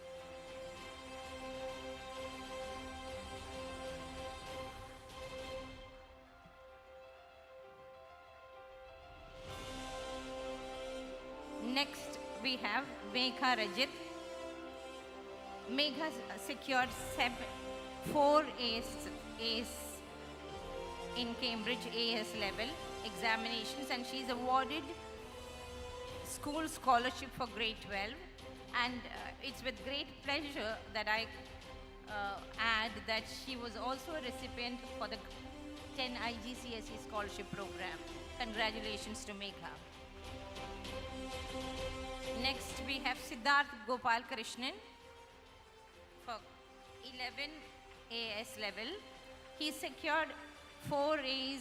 Next, we have Megha Rajit. Megha secured 4 A's in Cambridge AS level examinations, and she's awarded school scholarship for grade 12. And it's with great pleasure that I add that she was also a recipient for the 10 IGCSE scholarship program. Congratulations to Megha. Next, we have Siddharth Gopal Krishnan for 11 AS level. He secured 4 A's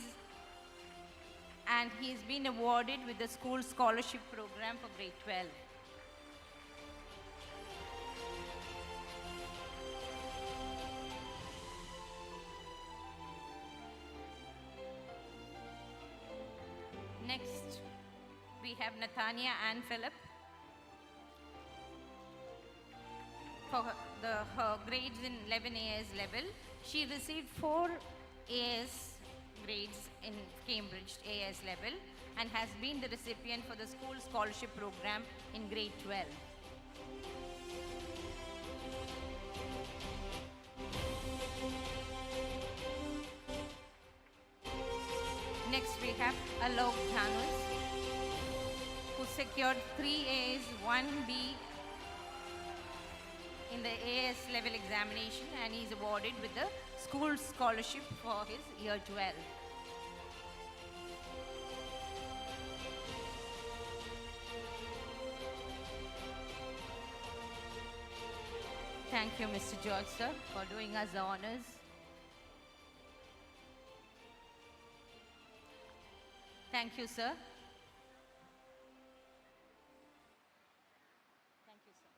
and he's been awarded with the school scholarship program for grade 12. Next, we have Nathania Ann Phillip. For her grades in 11 AS level, she received 4 AS grades in Cambridge AS level and has been the recipient for the school scholarship program in grade 12. Next we have Alok Thanus, who secured 3 A's, 1 B in the AS level examination, and he's awarded with the school scholarship for his year 12. Thank you, Mr. George, sir, for doing us the honors. Thank you, sir. Thank you, sir.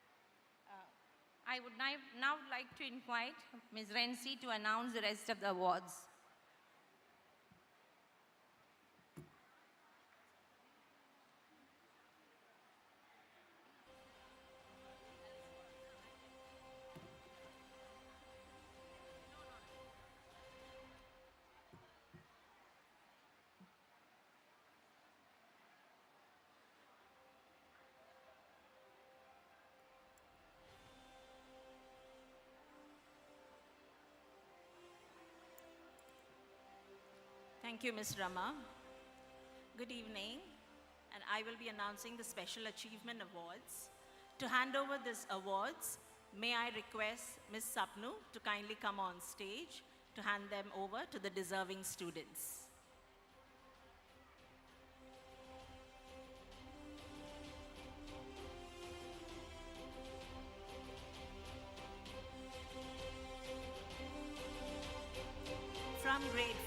I would now like to invite Ms. Renzi to announce the rest of the awards. Thank you, Ms. Rama. Good evening, and I will be announcing the Special Achievement Awards. To hand over these awards, may I request Ms. Sapnu to kindly come on stage to hand them over to the deserving students.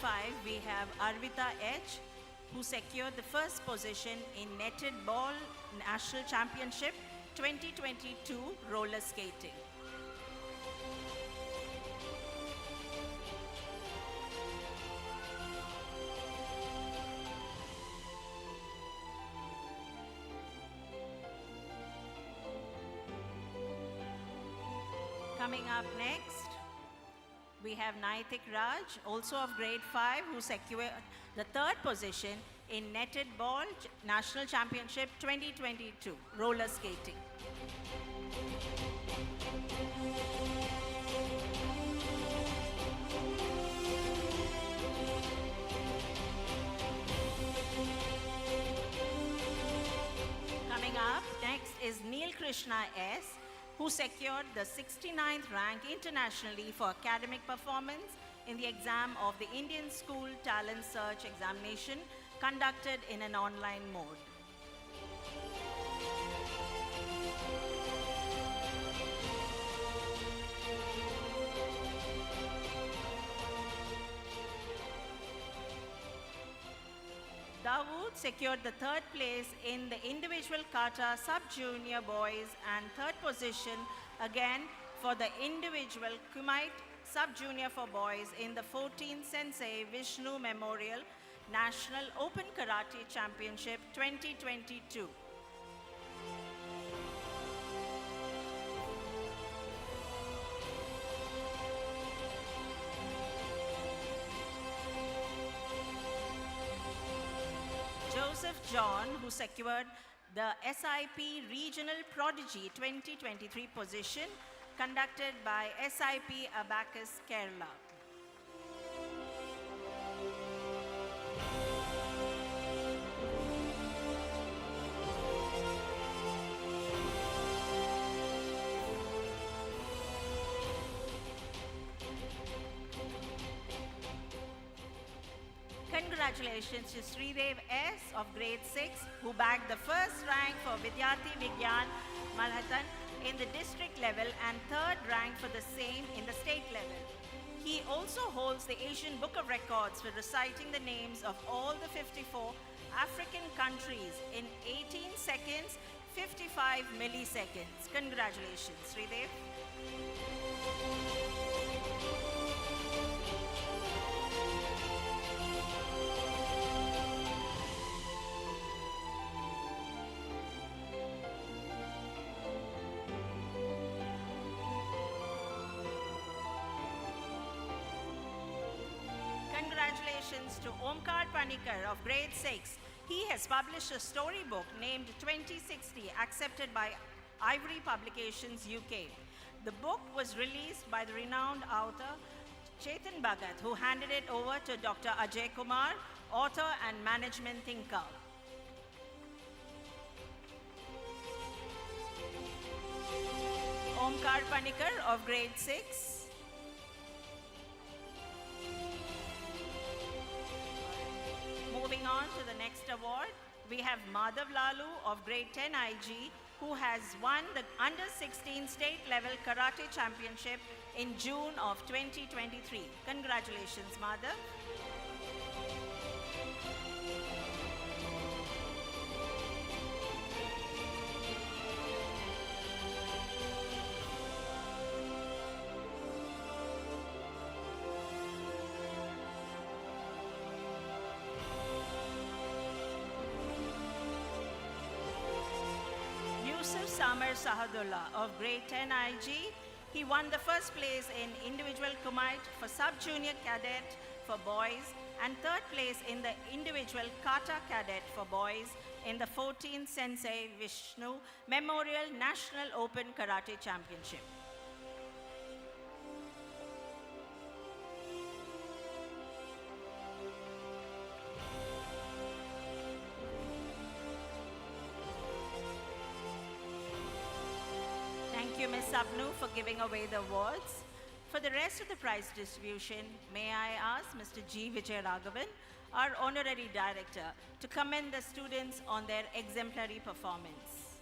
5, we have Arvita H, who secured the first position in Netted Ball National Championship 2022 roller skating. Coming up next, we have Naitik Raj, also of grade 5, who secured the third position in Netted Ball National Championship 2022 roller skating. Coming up next is Neil Krishna S, who secured the 69th rank internationally for academic performance in the exam of the Indian School Talent Search examination conducted in an online mode. Dawood secured the third place in the individual kata sub-junior boys and third position again for the individual kumite sub-junior for boys in the 14th Sensei Vishnu Memorial National Open Karate Championship 2022. Joseph John, who secured the SIP Regional Prodigy 2023 position conducted by SIP Abacus Kerala. Congratulations to Sridev S of grade 6, who bagged the first rank for Vidyarthi Vigyan Malhatan in the district level and third rank for the same in the state level. He also holds the Asian Book of Records for reciting the names of all the 54 African countries in 18 seconds, 55 milliseconds. Congratulations, Sridev. Congratulations to Omkar Panikar of grade 6. He has published a storybook named 2060, accepted by Ivory Publications UK. The book was released by the renowned author Chetan Bhagat, who handed it over to Dr. Ajay Kumar, author and management thinker. Omkar Panikar of grade 6. Moving on to the next award, we have Madhav Lalu of grade 10 IG, who has won the under 16 state level karate championship in June of 2023. Congratulations, Madhav. Samar Sahadullah of grade 10 IG. He won the first place in individual kumite for sub-junior cadet for boys and third place in the individual kata cadet for boys in the 14th Sensei Vishnu Memorial National Open Karate Championship. Thank you, Ms. Sabnu, for giving away the awards. For the rest of the prize distribution, may I ask Mr. G. Vijay Raghavan, our Honorary Director, to commend the students on their exemplary performance.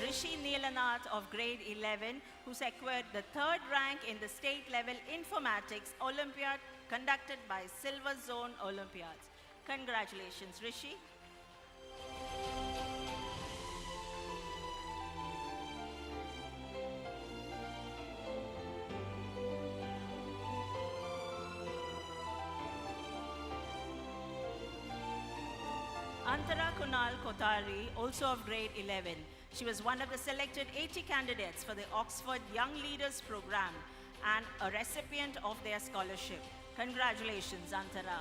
Rishi Neelanath of grade 11, who secured the third rank in the state level informatics Olympiad conducted by Silver Zone Olympiads. Congratulations, Rishi. Antara Kunal Kotari, also of grade 11. She was one of the selected 80 candidates for the Oxford Young Leaders Program and a recipient of their scholarship. Congratulations, Antara.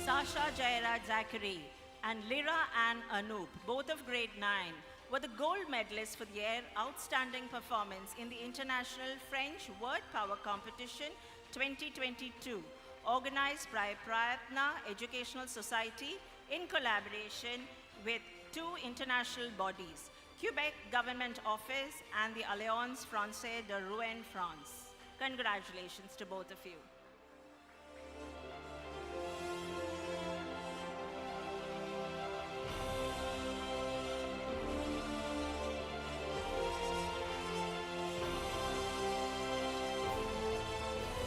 Sasha Jairaj Zachary and Lyra Ann Anoop, both of grade 9, were the gold medalists for their outstanding performance in the International French Word Power Competition 2022, organized by Prayatna Educational Society in collaboration with two international bodies, Quebec Government Office and the Alliance Française de Rouen, France. Congratulations to both of you.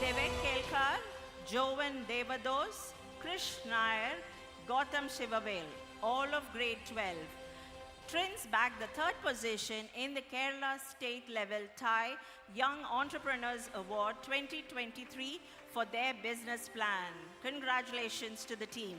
Devek Kelkar, Jovan Devados, Krish Nair, Gautam Shivavel, all of grade 12. Twins bagged the third position in the Kerala State Level Thai Young Entrepreneurs Award 2023 for their business plan. Congratulations to the team.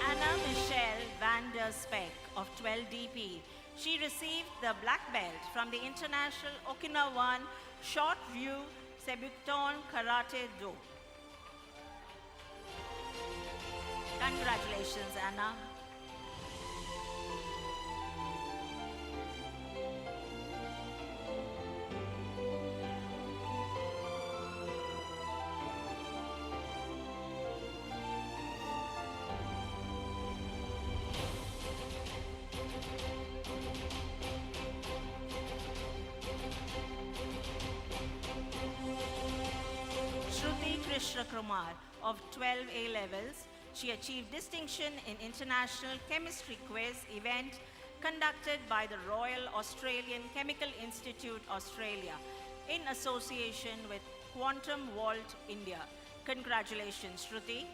Anna Michelle van der Speck of 12DP. She received the black belt from the International Okinawan Short View Sebukton Karate Do. Congratulations, Anna. Shruti Krishna Kumar of 12 A levels. She achieved distinction in International Chemistry Quiz event conducted by the Royal Australian Chemical Institute Australia in association with Quantum Vault India. Congratulations, Shruti.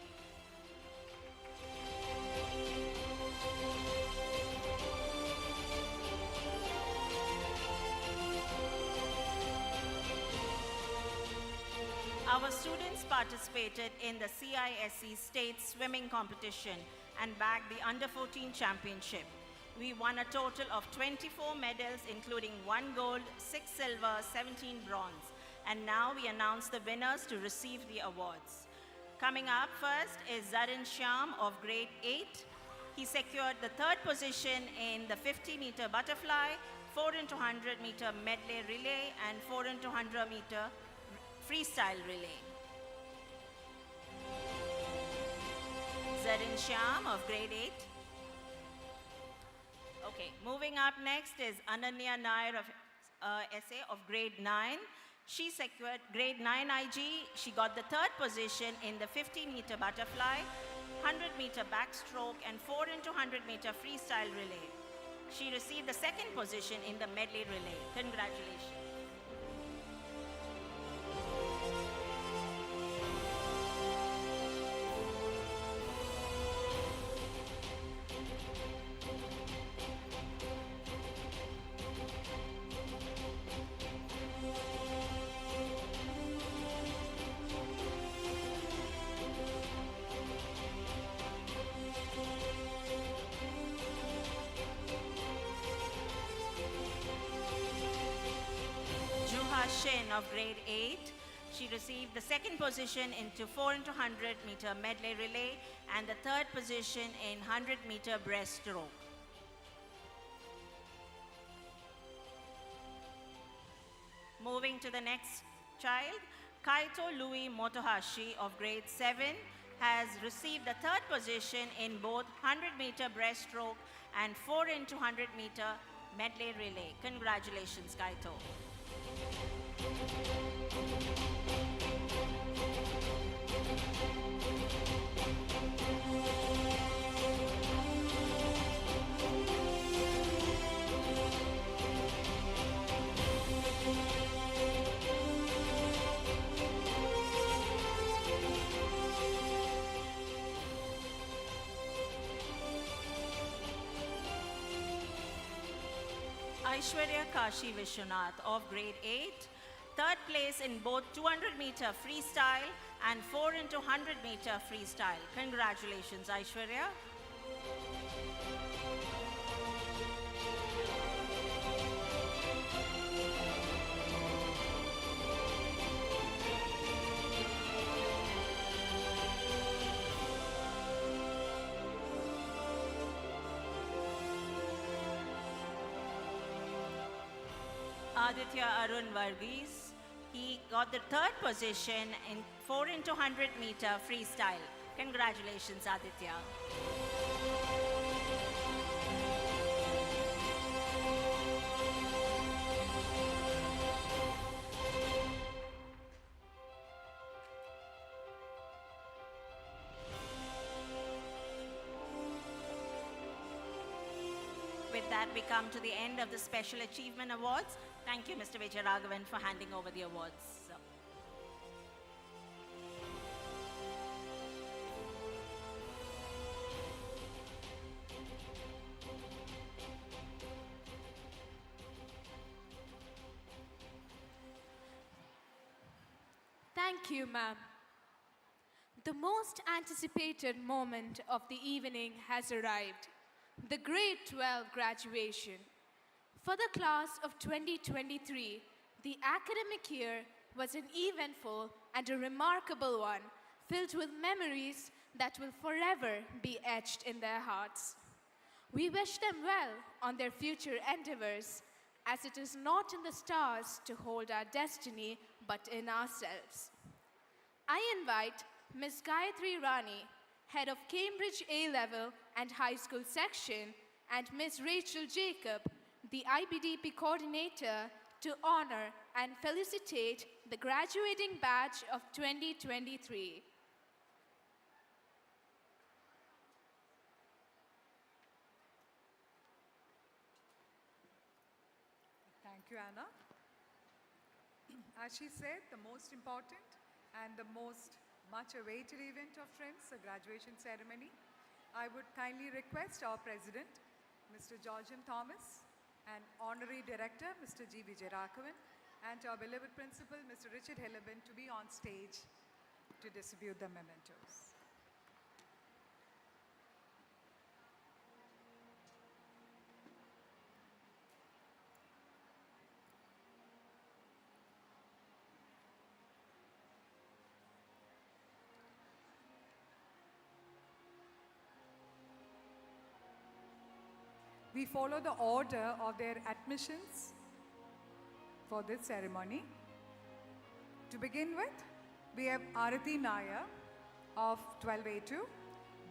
Our students participated in the CISE State Swimming Competition and bagged the Under 14 Championship. We won a total of 24 medals, including 1 gold, 6 silver, 17 bronze. And now we announce the winners to receive the awards. Coming up first is Zarin Shyam of grade 8. He secured the third position in the 50-meter butterfly, 4 into 100-meter medley relay, and 4 into 100-meter freestyle relay. Zarin Shyam of grade 8. Okay, moving up next is Ananya Nair of SA of grade 9. She secured grade 9 IG. She got the third position in the 50-meter butterfly, 100-meter backstroke, and 4 into 100-meter freestyle relay. She received the second position in the medley relay. Congratulations. Chin of grade 8. She received the second position into 4 into 100 meter medley relay and the third position in 100 meter breaststroke. Moving to the next child, Kaito Louis Motohashi of grade 7 has received the third position in both 100 meter breaststroke and 4 into 100 meter medley relay. Congratulations, Kaito. Aishwarya Kashi Vishwanath of grade 8, third place in both 200 meter freestyle and 4 into 100 meter freestyle. Congratulations, Aishwarya. Aditya Arun Varghese, he got the third position in 4 into 100 meter freestyle. Congratulations, Aditya. With that, we come to the end of the Special Achievement Awards. Thank you, Mr. Vijayaraghavan, for handing over the awards. Thank you, ma'am. The most anticipated moment of the evening has arrived, the grade 12 graduation. For the class of 2023, the academic year was an eventful and a remarkable one, filled with memories that will forever be etched in their hearts. We wish them well on their future endeavors, as it is not in the stars to hold our destiny, but in ourselves. I invite Ms. Gayatri Rani, Head of Cambridge A-Level and High School Section, and Ms. Rachel Jacob, the IBDP Coordinator, to honor and felicitate the graduating batch of 2023. Thank you, Anna. As she said, the most important and the most much awaited event of TRIMS, the graduation ceremony. I would kindly request our President, Mr. Georgian Thomas, and Honorary Director, Mr. G. Vijayaraghavan, and our beloved Principal, Mr. Richard Hilleben, to be on stage to distribute the mementos. We follow the order of their admissions for this ceremony. To begin with, we have Arati Naya of 12A2,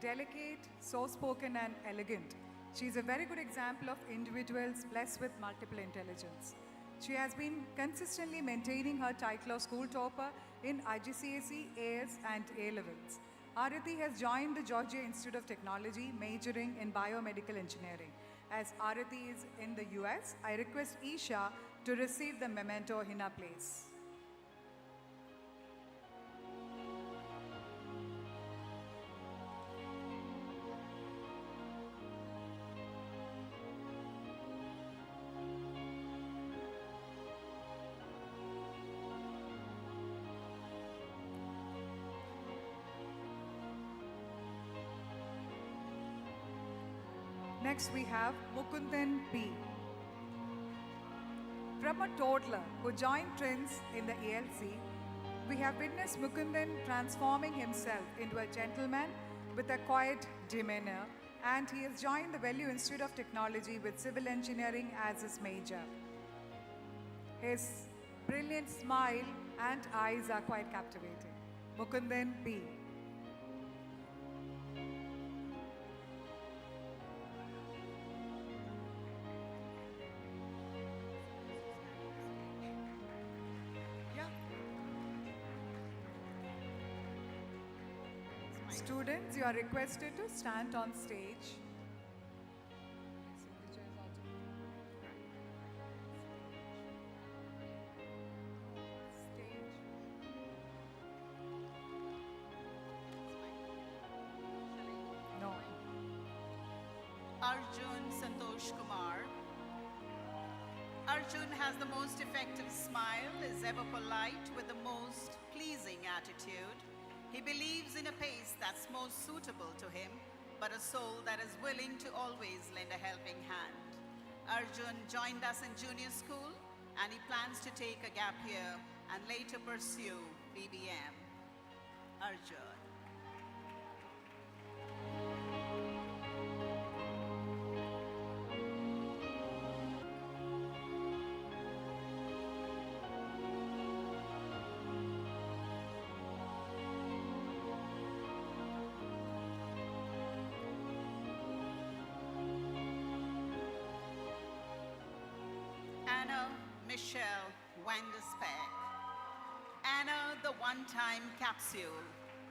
delicate, soft-spoken and elegant. She is a very good example of individuals blessed with multiple intelligence. She has been consistently maintaining her title of school topper in IGCSE, AS and A-levels. Arati has joined the Georgia Institute of Technology, majoring in biomedical engineering. As Arati is in the US, I request Isha to receive the memento in her place. Next we have Mukundan B. From From a toddler who joined Trins in the ELC, we have witnessed Mukundan transforming himself into a gentleman with a quiet demeanor, and he has joined the Value Institute of Technology with civil engineering as his major. His brilliant smile and eyes are quite captivating. Mukundan B. Students, you are requested to stand on stage. No. Arjun Santosh Kumar. Arjun has the most effective smile, is ever polite with the most pleasing attitude. He believes in a pace that's most suitable to him, but a soul that is willing to always lend a helping hand. Arjun joined us in junior school, and he plans to take a gap year and later pursue BBM. Arjun. Anna Michelle Wanderspeck. Anna, the one-time capsule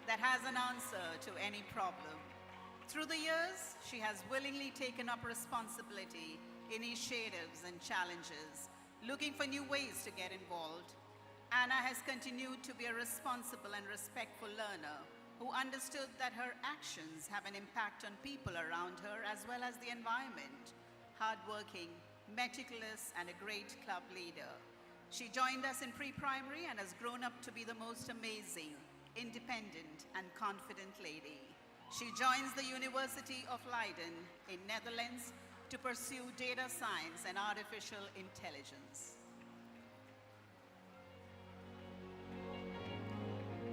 that has an answer to any problem. Through the years, she has willingly taken up responsibility, initiatives, and challenges, looking for new ways to get involved. Anna has continued to be a responsible and respectful learner who understood that her actions have an impact on people around her as well as the environment. Hardworking, meticulous, and a great club leader. She joined us in pre-primary and has grown up to be the most amazing, independent, and confident lady. She joins the University of Leiden in Netherlands to pursue data science and artificial intelligence.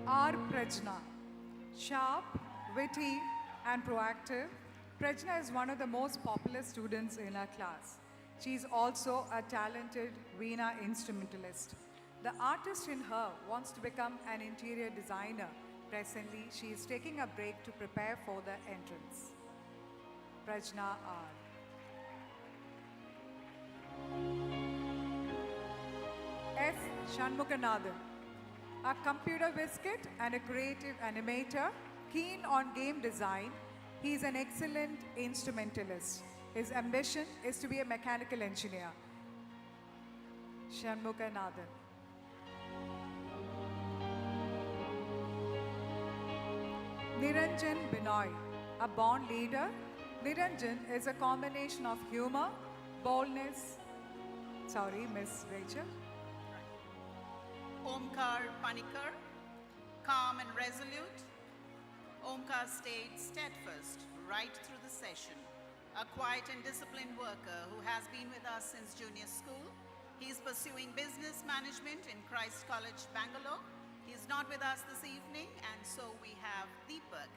R. Prajna. Sharp, witty, and proactive, Prajna is one of the most popular students in her class. She is also a talented Veena instrumentalist. The artist in her wants to become an interior designer. Presently, she is taking a break to prepare for the entrance. Prajna R. S. Shanmuganathan. A computer biscuit and a creative animator, keen on game design, he is an excellent instrumentalist. His ambition is to be a mechanical engineer. Shanmuganathan. Niranjan Binoy, a born leader. Niranjan is a combination of humor, boldness. Sorry, Miss Rachel. Omkar Panikar, calm and resolute. Omkar stayed steadfast right through the session. A quiet and disciplined worker who has been with us since junior school. He is pursuing business management in Christ College, Bangalore. He is not with us this evening, and so we have Deepak,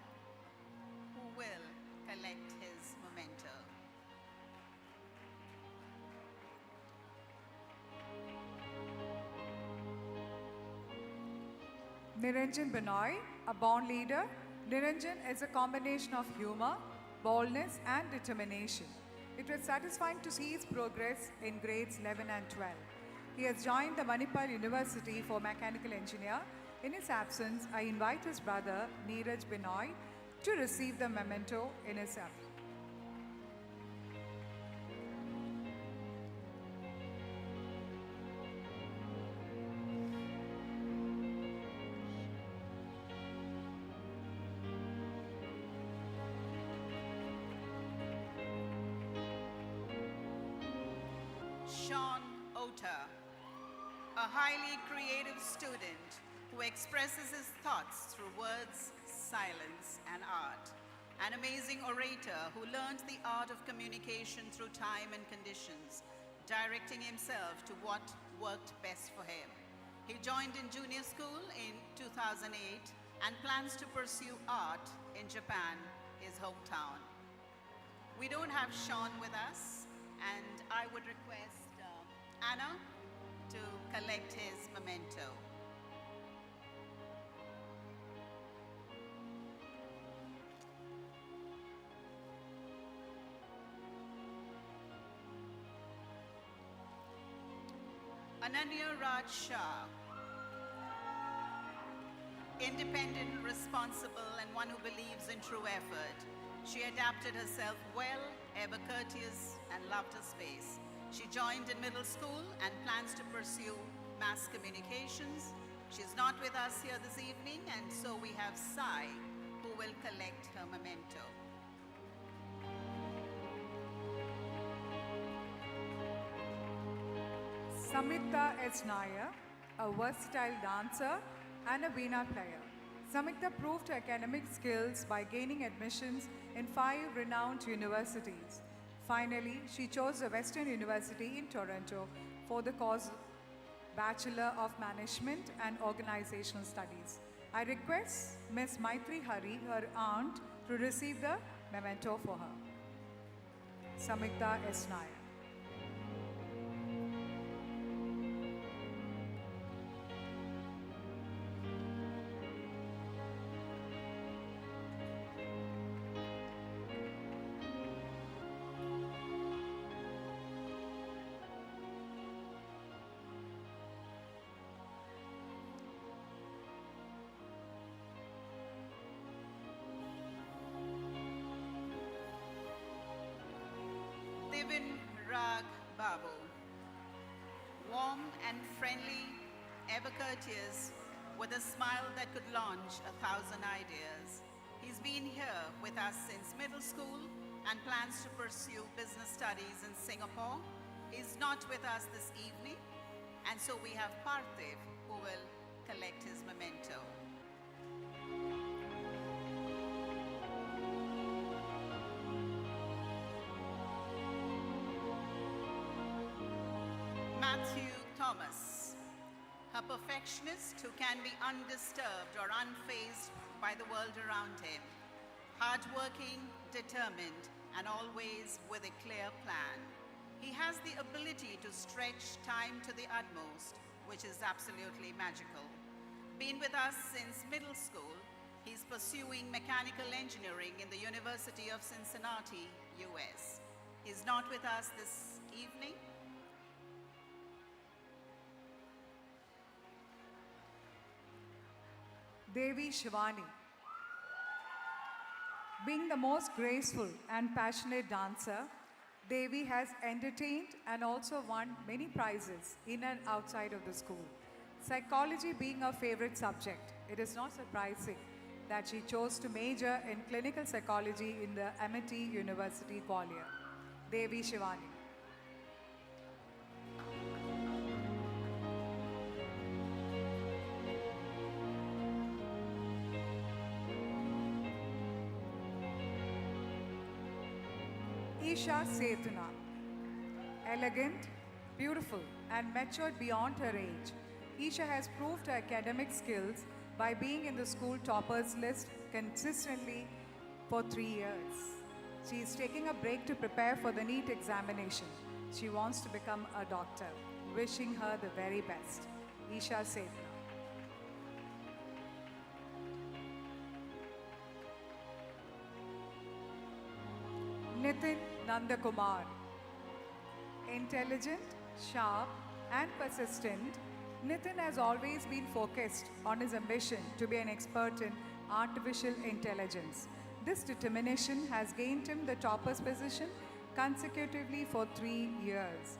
who will collect his memento. Niranjan Binoy, a born leader. Niranjan is a combination of humor, boldness, and determination. It was satisfying to see his progress in grades 11 and 12. He has joined the Manipal University for Mechanical Engineer. In his absence, I invite his brother, Neeraj Binoy, to receive the memento in his absence. Sean Ota, a highly creative student who expresses his thoughts through words, silence, and art. An amazing orator who learned the art of communication through time and conditions, directing himself to what worked best for him. He joined in junior school in 2008 and plans to pursue art in Japan, his hometown. We don't have Sean with us, and I would request Anna to collect his memento. Ananya Raj Shah, independent, responsible, and one who believes in true effort. She adapted herself well, ever courteous, and loved her space. She joined in middle school and plans to pursue mass communications. She's not with us here this evening, and so we have Sai, who will collect her memento. Samyukta S. Nair, a versatile dancer and a veena player. Samyukta proved her academic skills by gaining admissions in 5 renowned universities. Finally, she chose the Western University in Toronto for the course Bachelor of Management and Organizational Studies. I request Ms. Maitri Hari, her aunt, to receive the memento for her. Samyukta S. Nair. Devin Rag Babu, warm and friendly, ever courteous, with a smile that could launch 1,000 ideas. He's been here with us since middle school and plans to pursue business studies in Singapore. He's not with us this evening, and so we have Parthiv, who will collect his memento. Matthew Thomas, a perfectionist who can be undisturbed or unfazed by the world around him. Hardworking, determined, and always with a clear plan. He has the ability to stretch time to the utmost, which is absolutely magical. Been with us since middle school, he's pursuing mechanical engineering in the University of Cincinnati, US. He's not with us this evening. Devi Shivani. Being the most graceful and passionate dancer, Devi has entertained and also won many prizes in and outside of the school. Psychology being her favorite subject, it is not surprising that she chose to major in clinical psychology in the Amity University, Gwalior. Devi Shivani. Isha Setuna. Elegant, beautiful, and matured beyond her age, Isha has proved her academic skills by being in the school toppers list consistently for 3 years. She is taking a break to prepare for the NEET examination. She wants to become a doctor. Wishing her the very best. Isha Setuna. Nitin Nandakumar. Intelligent, sharp, and persistent, Nitin has always been focused on his ambition to be an expert in artificial intelligence. This determination has gained him the topper's position consecutively for 3 years.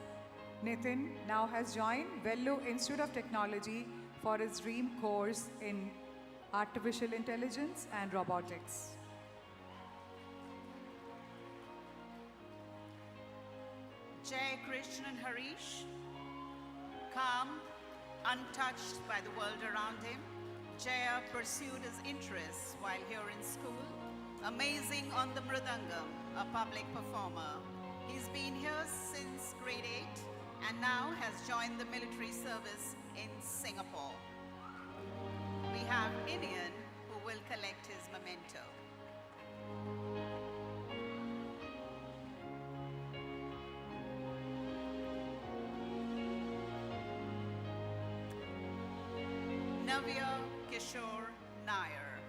Nitin now has joined Vellore Institute of Technology for his dream course in artificial intelligence and robotics. Jay Krishnan Harish, calm, untouched by the world around him, Jaya pursued his interests while here in school. Amazing on the mridangam, a public performer. He's been here since grade 8 and now has joined the military service in Singapore. We have Inian, who will collect his memento. Navya Kishore Nair.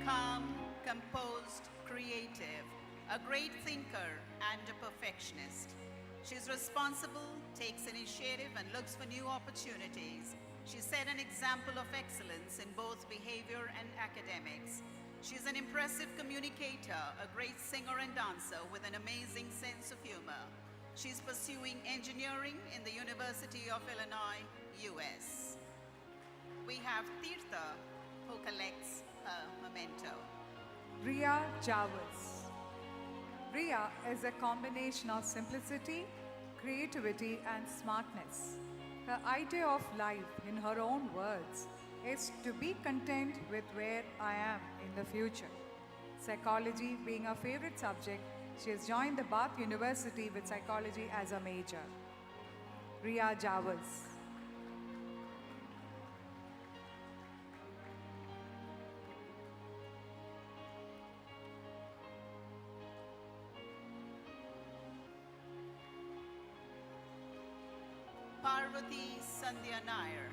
Calm, composed, creative, a great thinker and a perfectionist. She's responsible, takes initiative, and looks for new opportunities. She set an example of excellence in both behavior and academics. She's an impressive communicator, a great singer and dancer with an amazing sense of humor. She's pursuing engineering in the University of Illinois, US. We have Tirtha, who collects her memento. Riya Javas. Riya is a combination of simplicity, creativity, and smartness. Her idea of life, in her own words, is to be content with where I am in the future. Psychology being her favorite subject, she has joined the Bath University with psychology as a major. Riya Javas. Parvati Sandhya Nair.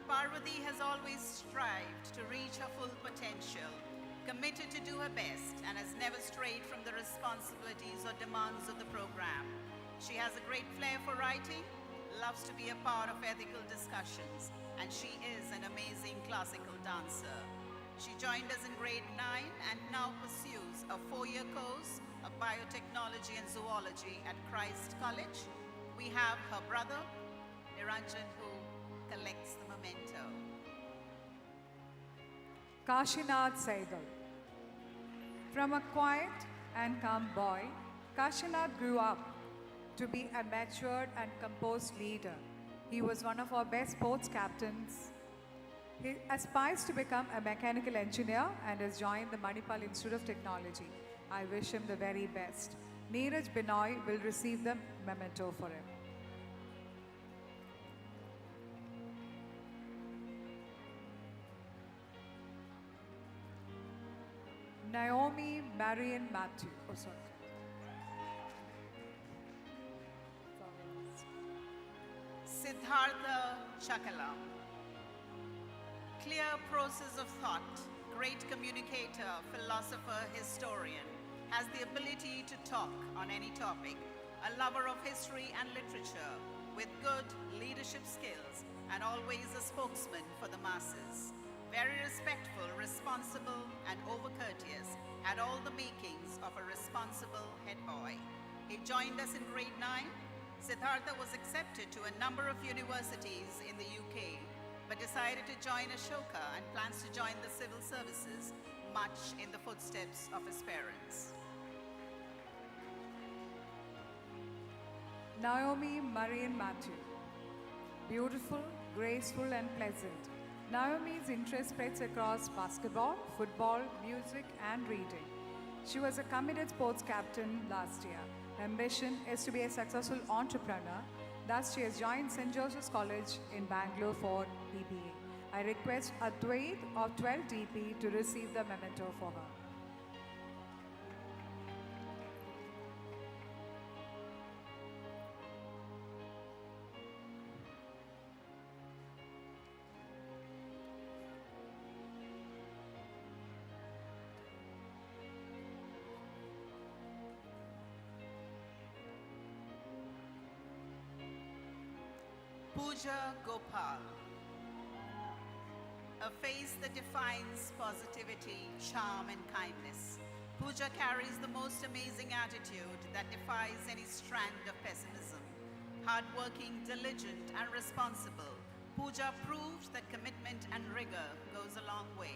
Parvati has always strived to reach her full potential, committed to do her best, and has never strayed from the responsibilities or demands of the program. She has a great flair for writing, loves to be a part of ethical discussions, and she is an amazing classical dancer. She joined us in grade 9 and now pursues a 4-year course of biotechnology and zoology at Christ College. We have her brother, Niranjan, who collects the memento. Kashinath Saigal. From a quiet and calm boy, Kashinath grew up to be a matured and composed leader. He was one of our best sports captains. He aspires to become a mechanical engineer and has joined the Manipal Institute of Technology. I wish him the very best. Neeraj Binoy will receive the memento for him. Naomi Marion Matthew. Oh, sorry. Siddhartha Chakala. Clear process of thought, great communicator, philosopher, historian, has the ability to talk on any topic, a lover of history and literature, with good leadership skills, and always a spokesman for the masses. Very respectful, responsible, and over-courteous, had all the makings of a responsible head boy. He joined us in grade 9. Siddhartha was accepted to a number of universities in the UK, but decided to join Ashoka and plans to join the civil services, much in the footsteps of his parents. Naomi Marion Matthew. Beautiful, graceful, and pleasant. Naomi's interest spreads across basketball, football, music, and reading. She was a committed sports captain last year. Her ambition is to be a successful entrepreneur. Thus, she has joined St. Joseph's College in Bangalore for BBA. I request Advait of 12 DP to receive the memento for her. Pooja Gopal. A face that defines positivity, charm, and kindness. Pooja carries the most amazing attitude that defies any strand of pessimism. Hardworking, diligent, and responsible, Pooja proved that commitment and rigor goes a long way.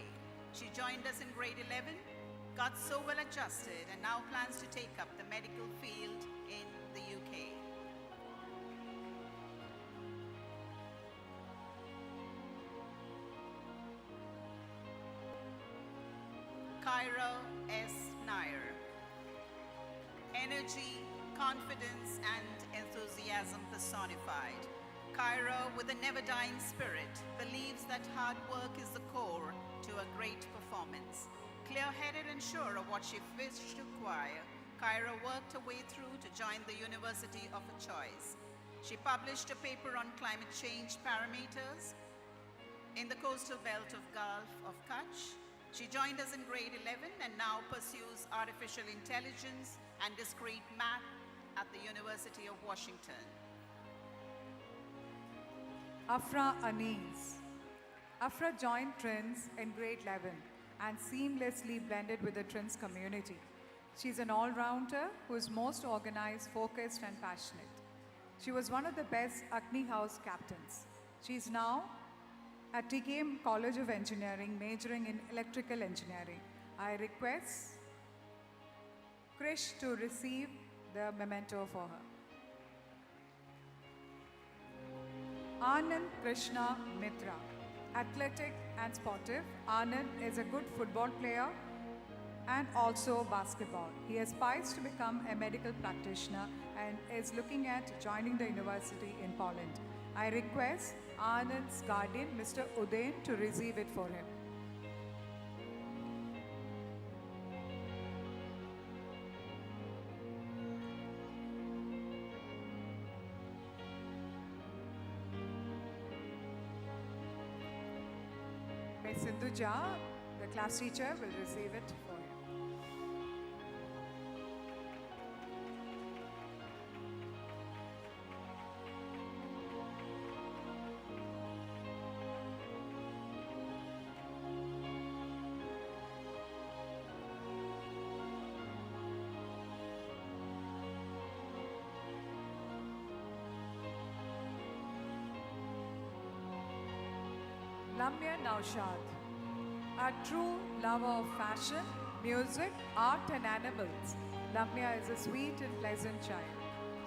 She joined us in grade 11, got so well adjusted, and now plans to take up the medical field in the UK. Kyra S. Nair. energy, confidence, and enthusiasm personified. Kyra, with a never-dying spirit, believes that hard work is the core to a great performance. Clear-headed and sure of what she wished to acquire, Kyra worked her way through to join the university of her choice. She published a paper on climate change parameters in the coastal belt of Gulf of Kutch. She joined us in grade 11 and now pursues artificial intelligence and discrete math at the University of Washington. Afra Anis. Afra joined Trins in grade 11 and seamlessly blended with the Trins community. She's an all-rounder who is most organized, focused, and passionate. She was one of the best Agni House captains. She's now at TKM College of Engineering, majoring in electrical engineering. I request Krish to receive the memento for her. Anand Krishna Mitra. Athletic and sportive, Anand is a good football player and also basketball. He aspires to become a medical practitioner and is looking at joining the university in Poland. I request Anand's guardian, Mr. Udain, to receive it for him. Miss Sindhuja, the class teacher, will receive it for him. Lamya Naushad, a true lover of fashion, music, art and animals. Lamya is a sweet and pleasant child.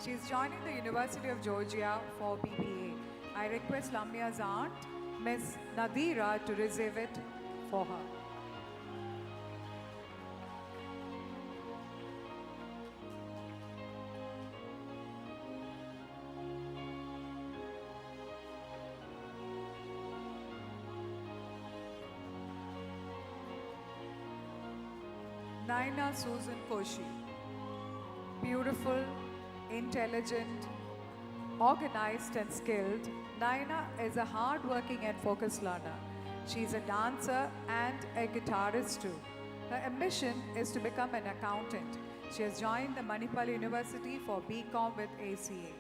She is joining the University of Georgia for BBA. I request Lamya's aunt, Miss Nadira, to receive it for her. Naina Susan Koshi. Beautiful, intelligent, organized and skilled, Naina is a hard-working and focused learner. She's a dancer and a guitarist too. Her ambition is to become an accountant. She has joined the Manipal University for BCom with ACA.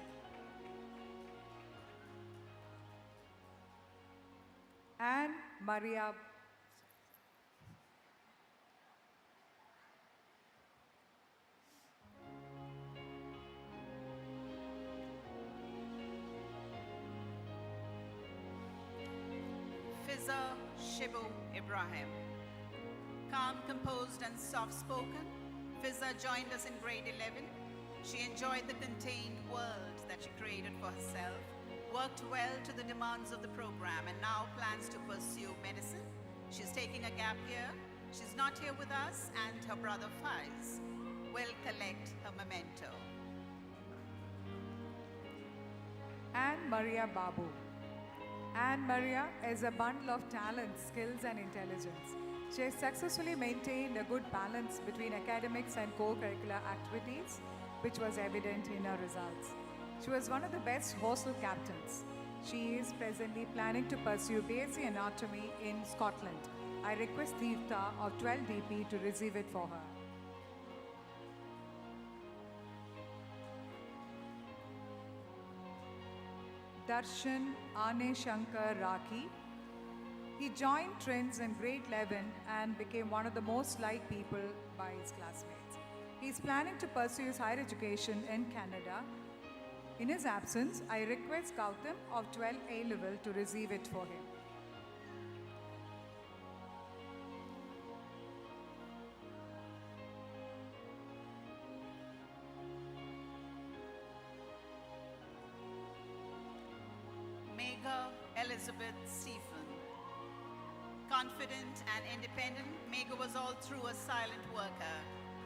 Anne Maria Fiza Shibu Ibrahim. Calm, composed, and soft-spoken, Fiza joined us in grade 11. She enjoyed the contained world that she created for herself, worked well to the demands of the program, and now plans to pursue medicine. She's taking a gap year. She's not here with us, and her brother Faiz will collect her memento. Anne Maria Babu. Anne Maria is a bundle of talent, skills and intelligence. She has successfully maintained a good balance between academics and co-curricular activities, which was evident in her results. She was one of the best hostel captains. She is presently planning to pursue BSc Anatomy in Scotland. I request Tirtha of 12 DP to receive it for her. Darshan Ane Shankar Raki. He joined Trends in grade 11 and became one of the most liked people by his classmates. He is planning to pursue his higher education in Canada. In his absence, I request Gautam of 12 A level to receive it for him. Megha Elizabeth Stephen. Confident and independent, Megha was all through a silent worker.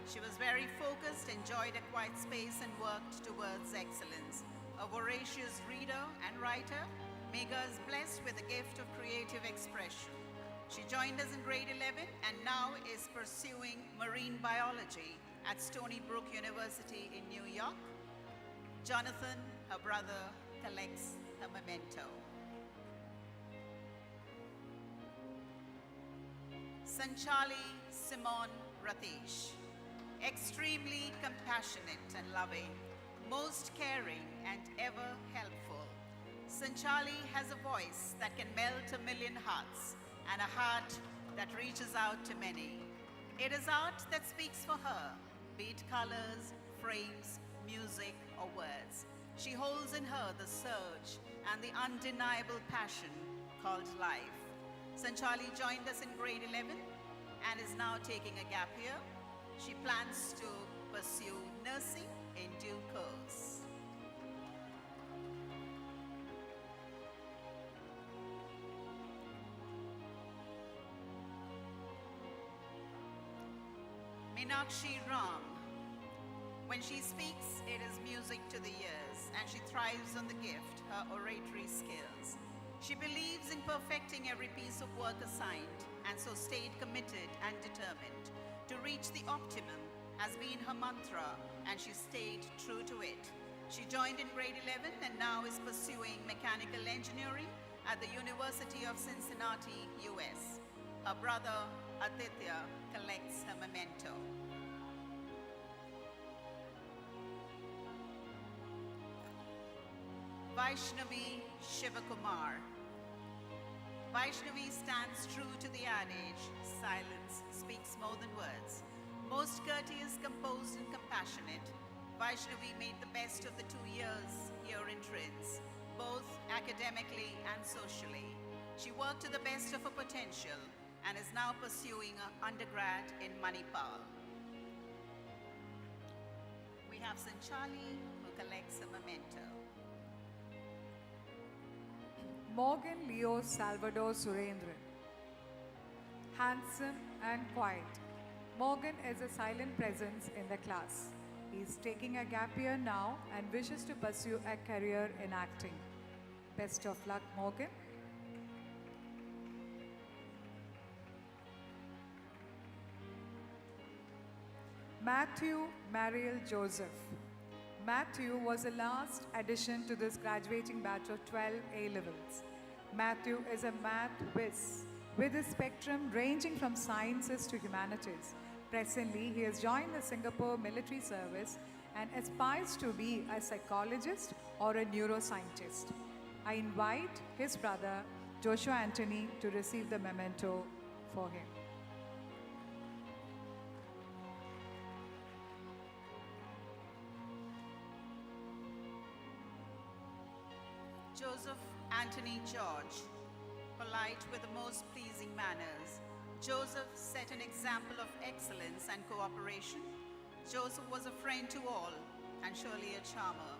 She was very focused, enjoyed a quiet space, and worked towards excellence. A voracious reader and writer, Megha is blessed with the gift of creative expression. She joined us in grade 11 and now is pursuing marine biology at Stony Brook University in New York. Jonathan, her brother, collects her memento. Sanchali Simon Ratish, extremely compassionate and loving, most caring and ever helpful. Sanchali has a voice that can melt a million hearts and a heart that reaches out to many. It is art that speaks for her, be it colors, frames, music, or words. She holds in her the surge and the undeniable passion called life. Sanchali joined us in grade 11 and is now taking a gap year. She plans to pursue nursing in due course. Meenakshi Ram. When she speaks, it is music to the ears, and she thrives on the gift, her oratory skills. She believes in perfecting every piece of work assigned, and so stayed committed and determined. To reach the optimum has been her mantra, and she stayed true to it. She joined in grade 11 and now is pursuing mechanical engineering at the University of Cincinnati, US. Her brother, Aditya, collects her memento. Vaishnavi Shivakumar. Vaishnavi stands true to the adage, silence speaks more than words. Most courteous, composed, and compassionate, Vaishnavi made the best of the 2 years here in Trins, both academically and socially. She worked to the best of her potential and is now pursuing an undergrad in Manipal. We have Sanchali, who collects a memento. Morgan Leo Salvador Surendran. Handsome and quiet, Morgan is a silent presence in the class. He is taking a gap year now and wishes to pursue a career in acting. Best of luck, Morgan. Matthew Mariel Joseph. Matthew was the last addition to this graduating batch of 12 A-levels. Matthew is a math whiz with a spectrum ranging from sciences to humanities. Presently, he has joined the Singapore military service and aspires to be a psychologist or a neuroscientist. I invite his brother, Joshua Anthony, to receive the memento for him. Joseph Anthony George, polite with the most pleasing manners. Joseph set an example of excellence and cooperation. Joseph was a friend to all and surely a charmer.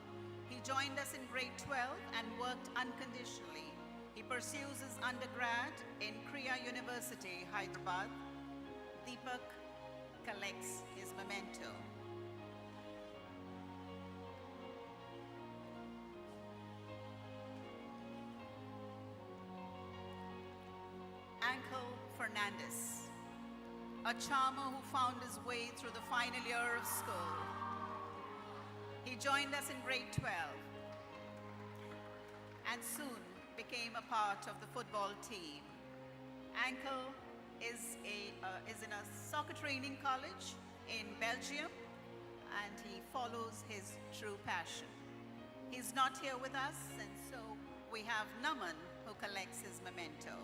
He joined us in grade 12 and worked unconditionally. He pursues his undergrad in Kriya University, Hyderabad. Deepak collects his memento. Ankle Fernandez, a charmer who found his way through the final year of school. He joined us in grade 12 and soon became a part of the football team. Ankle is in a soccer training college in Belgium, and he follows his true passion. He's not here with us, and so we have Naman, who collects his memento.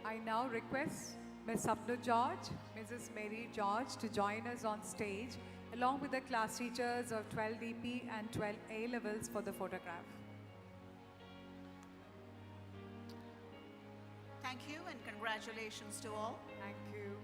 I now request Ms. Sapna George, Mrs. Mary George to join us on stage along with the class teachers of 12 DP and 12 A levels for the photograph. Thank you and congratulations to all. Thank you.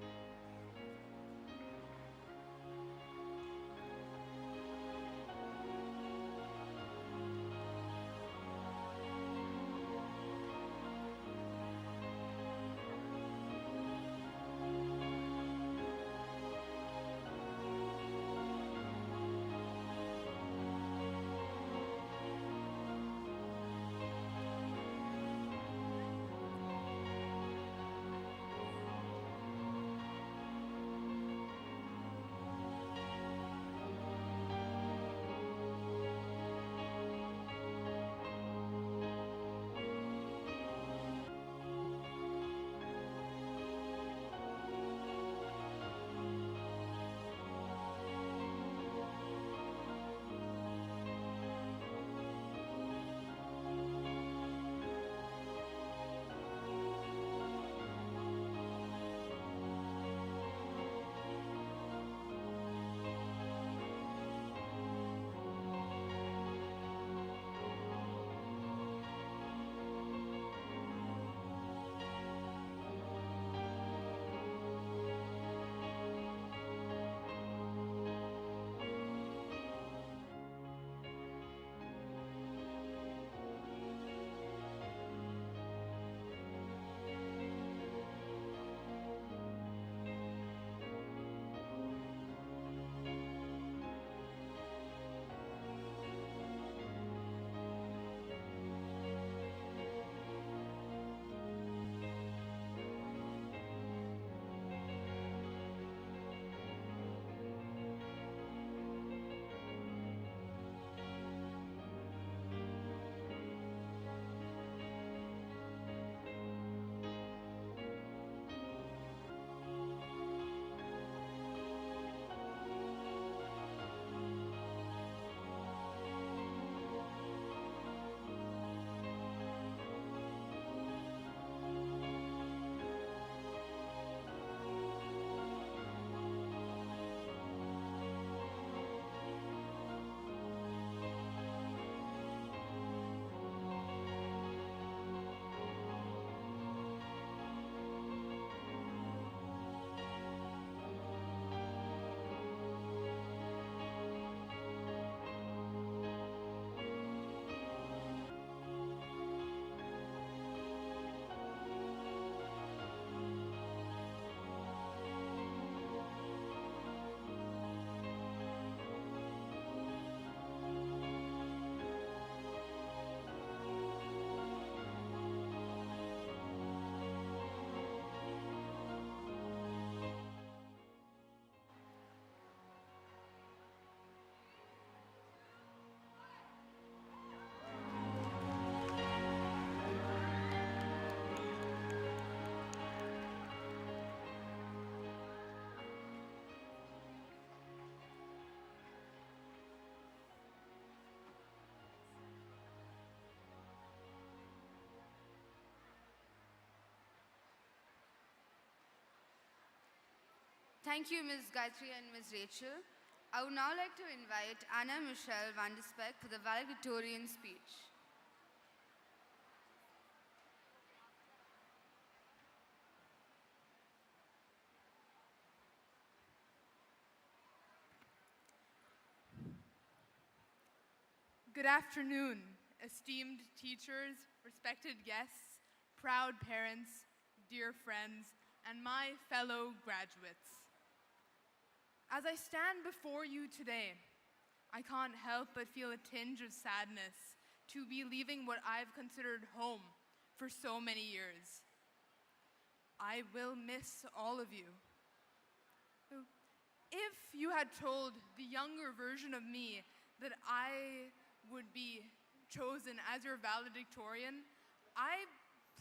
Thank you, Ms. Gayatri and Ms. Rachel. I would now like to invite Anna Michelle Van de Speck for the valedictorian speech. Good afternoon, esteemed teachers, respected guests, proud parents, dear friends, and my fellow graduates. As I stand before you today, I can't help but feel a tinge of sadness to be leaving what I've considered home for so many years. I will miss all of you. If you had told the younger version of me that I would be chosen as your valedictorian, I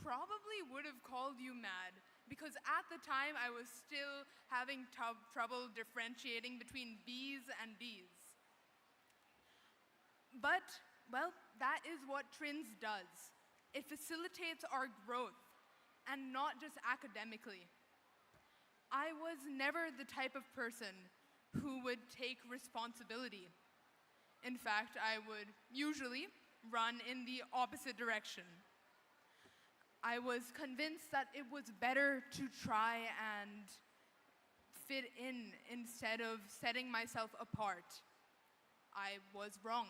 probably would have called you mad, because at the time I was still having trouble differentiating between B's and D's. But, well, that is what TRINS does. It facilitates our growth, and not just academically. I was never the type of person who would take responsibility. In fact, I would usually run in the opposite direction. I was convinced that it was better to try and fit in instead of setting myself apart. I was wrong.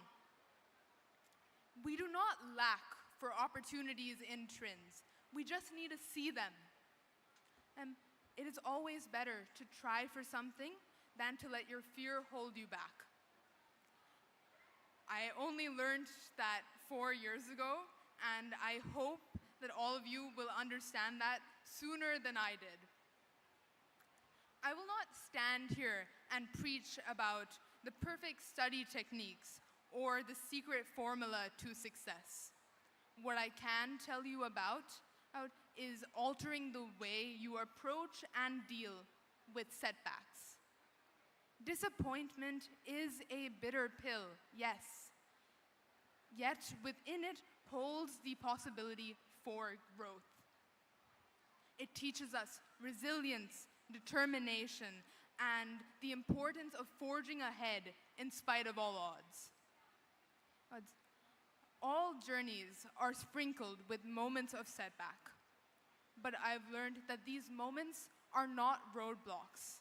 We do not lack for opportunities in TRINS. We just need to see them. And it is always better to try for something than to let your fear hold you back. I only learned that 4 years ago, and I hope that all of you will understand that sooner than I did. I will not stand here and preach about the perfect study techniques or the secret formula to success. What I can tell you about is altering the way you approach and deal with setbacks. Disappointment is a bitter pill, yes. Yet within it holds the possibility for growth. It teaches us resilience, determination, and the importance of forging ahead in spite of all odds. All journeys are sprinkled with moments of setback, but I've learned that these moments are not roadblocks.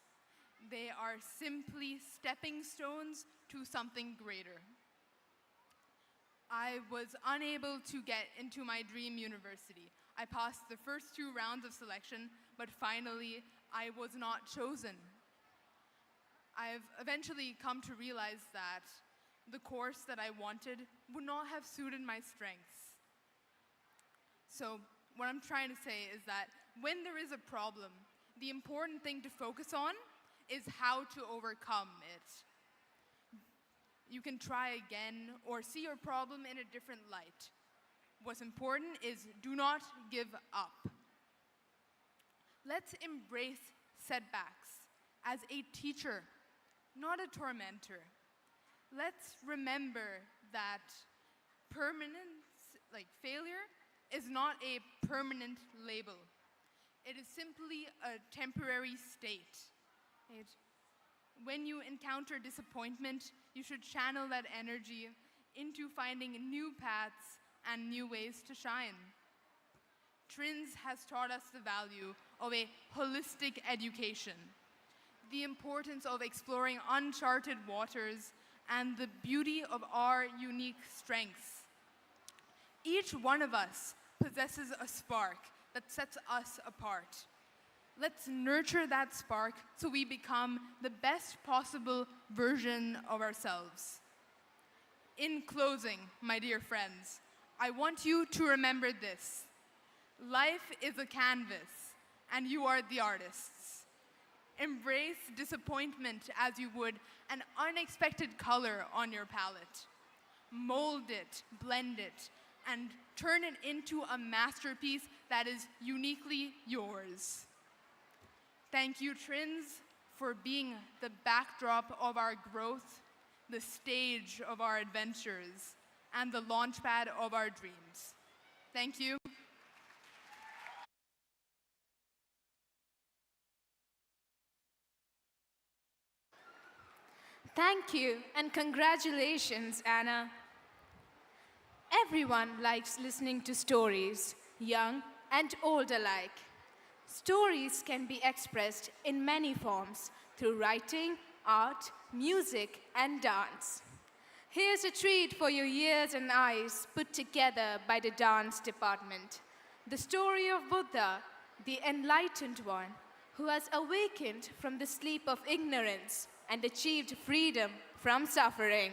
They are simply stepping stones to something greater. I was unable to get into my dream university. I passed the first 2 rounds of selection, but finally I was not chosen. I've eventually come to realize that the course that I wanted would not have suited my strengths. So what I'm trying to say is that when there is a problem, the important thing to focus on is how to overcome it. You can try again or see your problem in a different light. What's important is do not give up. Let's embrace setbacks as a teacher, not a tormentor. Let's remember that failure is not a permanent label. It is simply a temporary state. When you encounter disappointment, you should channel that energy into finding new paths and new ways to shine. TRINS has taught us the value of a holistic education, the importance of exploring uncharted waters, and the beauty of our unique strengths. Each one of us possesses a spark that sets us apart. Let's nurture that spark so we become the best possible version of ourselves. In closing, my dear friends, I want you to remember this. Life is a canvas, and you are the artists. Embrace disappointment as you would an unexpected color on your palette. Mold it, blend it, and turn it into a masterpiece that is uniquely yours. Thank you, TRINS, for being the backdrop of our growth, the stage of our adventures, and the launchpad of our dreams. Thank you. Thank you and congratulations, Anna. Everyone likes listening to stories, young and old alike. Stories can be expressed in many forms through writing, art, music, and dance. Here's a treat for your ears and eyes put together by the dance department. The story of Buddha, the enlightened one, who has awakened from the sleep of ignorance and achieved freedom from suffering.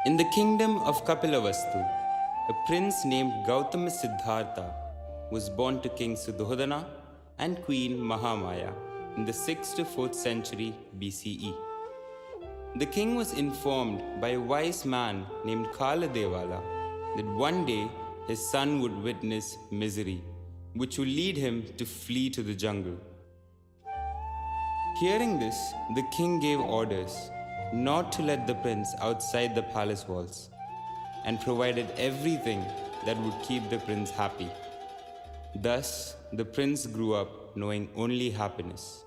In the kingdom of Kapilavastu, a prince named Gautama Siddhartha was born to King Suddhodana and Queen Mahamaya in the 6th to 4th century BCE. The king was informed by a wise man named Kaladevala that one day his son would witness misery, which would lead him to flee to the jungle. Hearing this, the king gave orders not to let the prince outside the palace walls and provided everything that would keep the prince happy. Thus, the prince grew up knowing only happiness.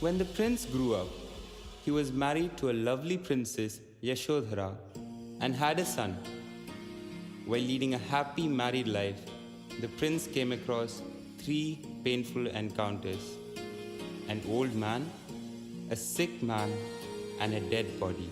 When the prince grew up, he was married to a lovely princess, Yashodhara, and had a son. While leading a happy married life, the prince came across 3 painful encounters: an old man, a sick man, and a dead body.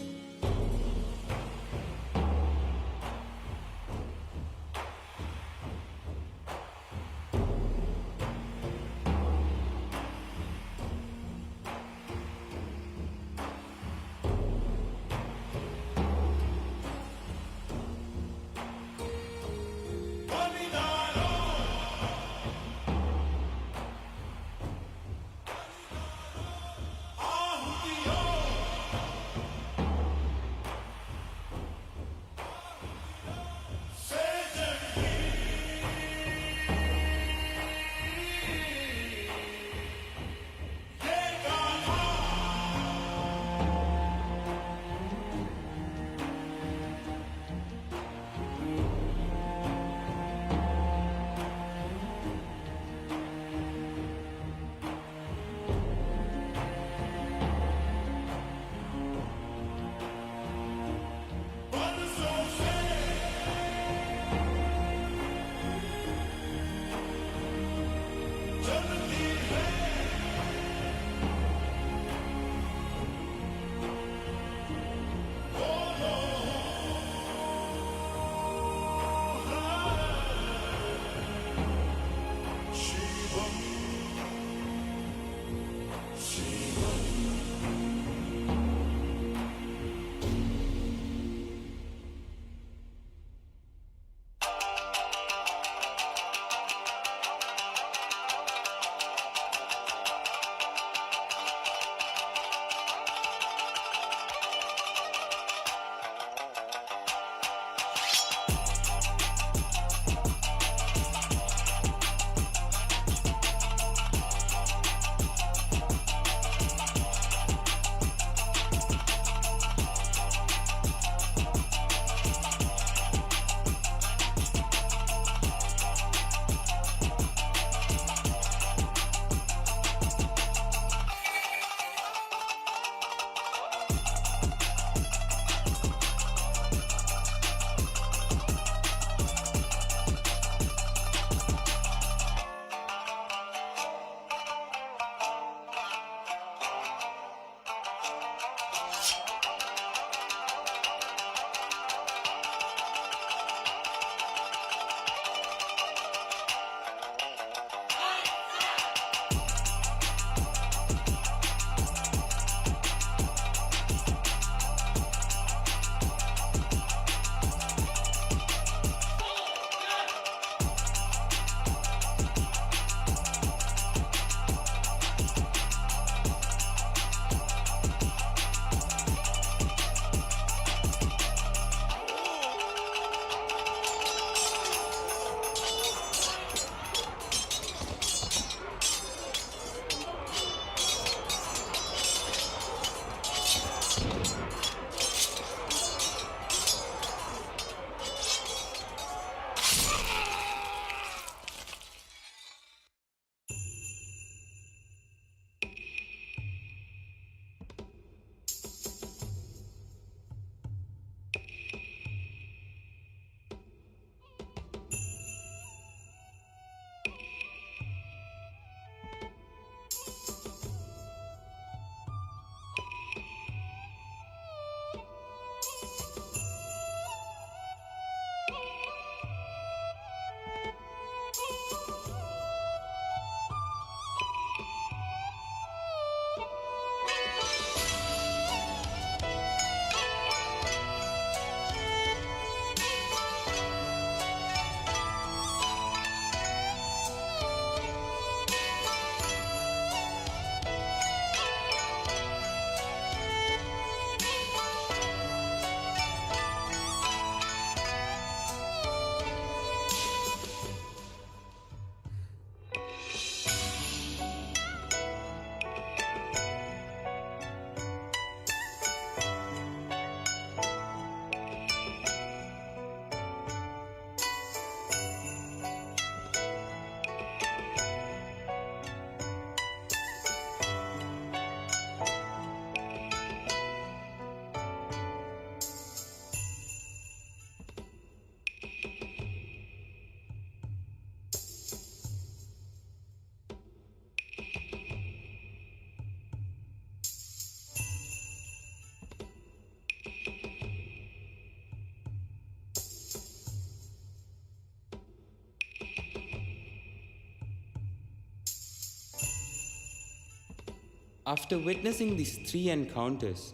After witnessing these three encounters,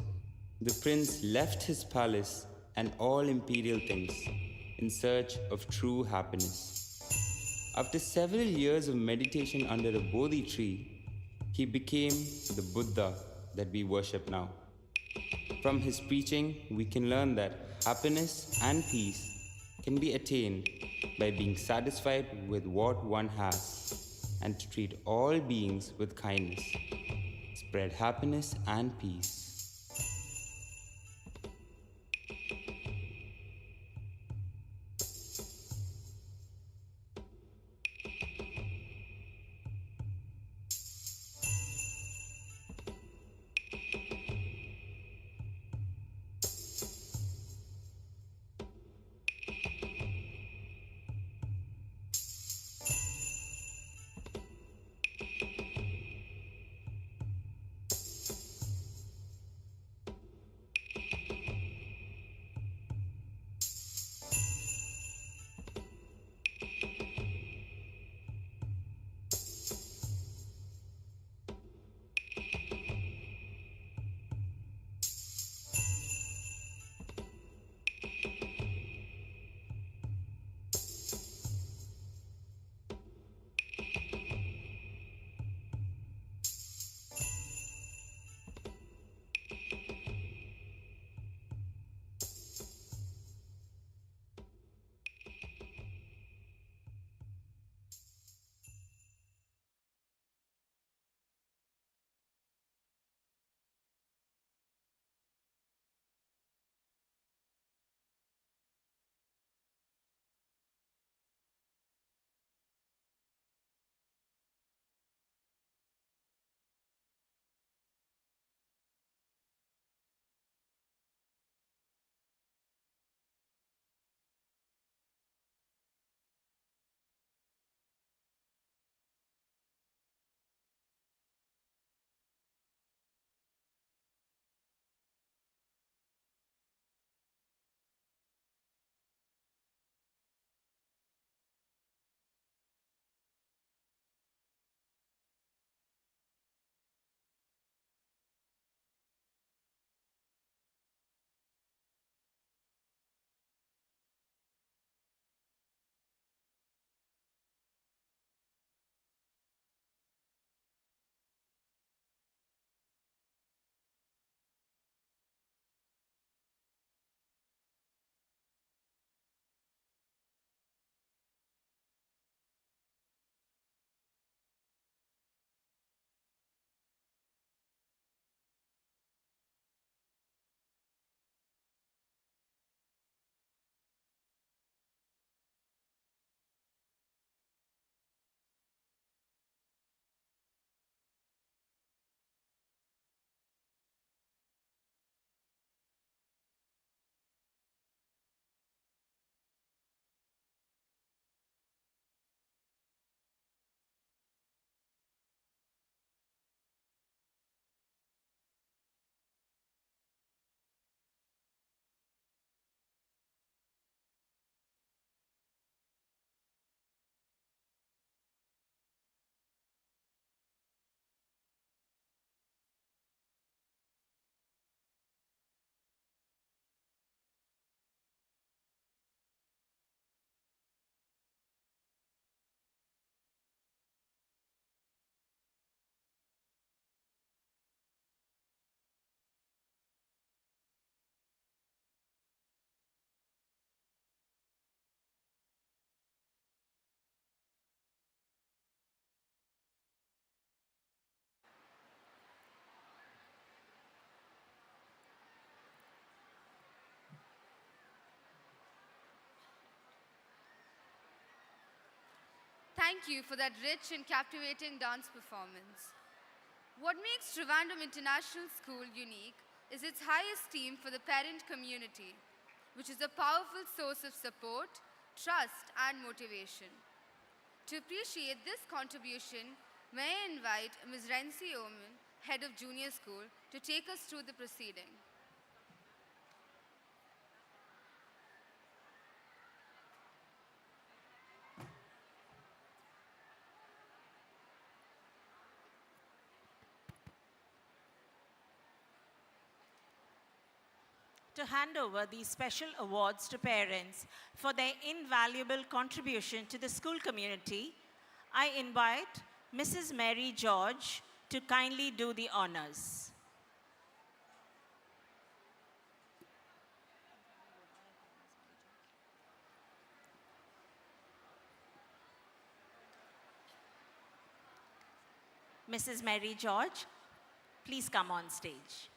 the prince left his palace and all imperial things in search of true happiness. After several years of meditation under a Bodhi tree, he became the Buddha that we worship now. From his preaching, we can learn that happiness and peace can be attained by being satisfied with what one has and to treat all beings with kindness. Spread happiness and peace. Thank you for that rich and captivating dance performance. What makes Trivandrum International School unique is its high esteem for the parent community, which is a powerful source of support, trust, and motivation. To appreciate this contribution, may I invite Ms. Rency Oman, Head of Junior School, to take us through the proceeding. to hand over these special awards to parents for their invaluable contribution to the school community, I invite Mrs. Mary George to kindly do the honors. Mrs. Mary George, please come on stage.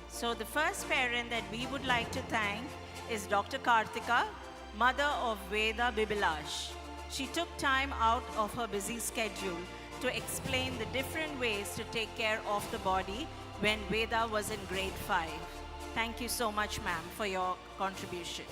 So the first parent that we would like to thank is Dr. Karthika, mother of Veda Bibilash. She took time out of her busy schedule to explain the different ways to take care of the body when Veda was in grade 5. Thank you so much, ma'am, for your contribution.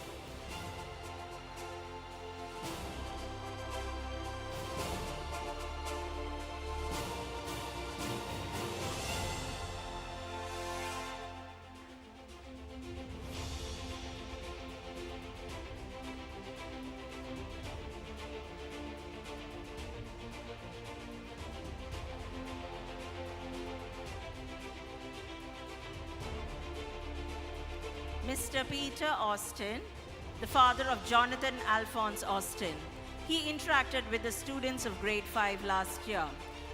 Mr. Peter Austin, the father of Jonathan Alphonse Austin. He interacted with the students of grade 5 last year,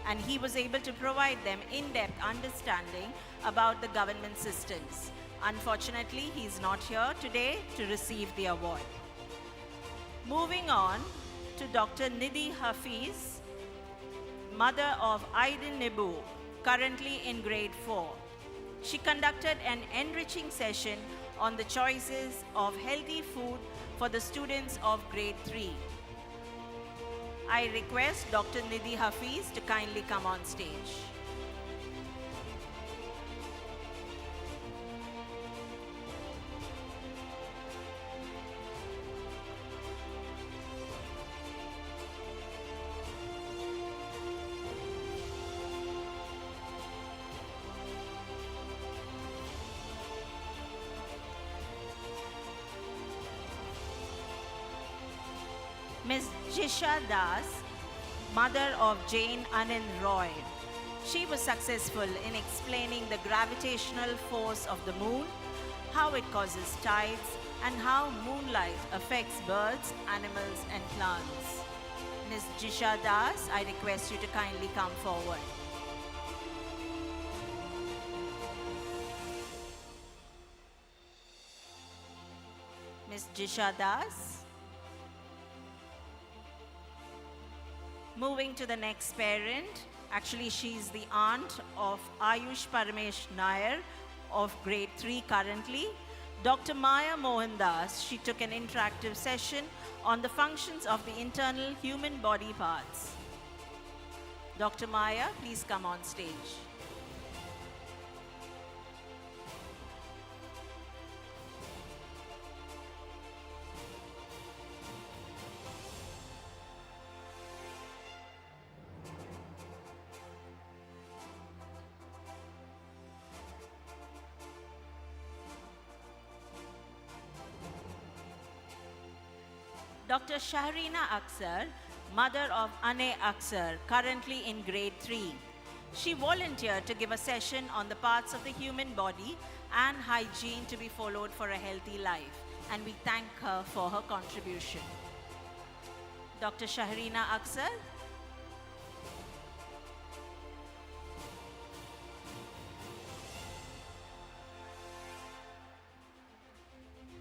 and he was able to provide them in-depth understanding about the government systems. Unfortunately, he's not here today to receive the award. Moving on to Dr. Nidhi Hafiz, mother of Aydin Nibu, currently in grade 4. She conducted an enriching session on the choices of healthy food for the students of grade 3. I request Dr. Nidhi Hafiz to kindly come on stage. Ms. Jisha Das, mother of Jane Anand Roy. She was successful in explaining the gravitational force of the moon, how it causes tides, and how moonlight affects birds, animals, and plants. Ms. Jisha Das, I request you to kindly come forward. Ms. Jisha Das. Moving to the next parent, actually she's the aunt of Ayush Paramesh Nair of grade 3 currently. Dr. Maya Mohandas, she took an interactive session on the functions of the internal human body parts. Dr. Maya, please come on stage. Dr. Shahrina Akhtar, mother of Ane Akhtar, currently in grade 3. She volunteered to give a session on the parts of the human body and hygiene to be followed for a healthy life, and we thank her for her contribution. Dr. Shahrina Akhtar.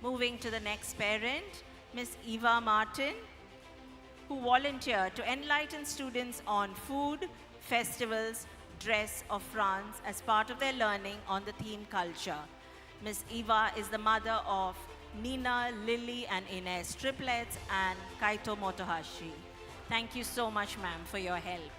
Moving to the next parent, Ms. Eva Martin, who volunteered to enlighten students on food, festivals, dress of France as part of their learning on the theme culture. Ms. Eva is the mother of Nina, Lily, and Ines triplets and Kaito Motohashi. Thank you so much, ma'am, for your help.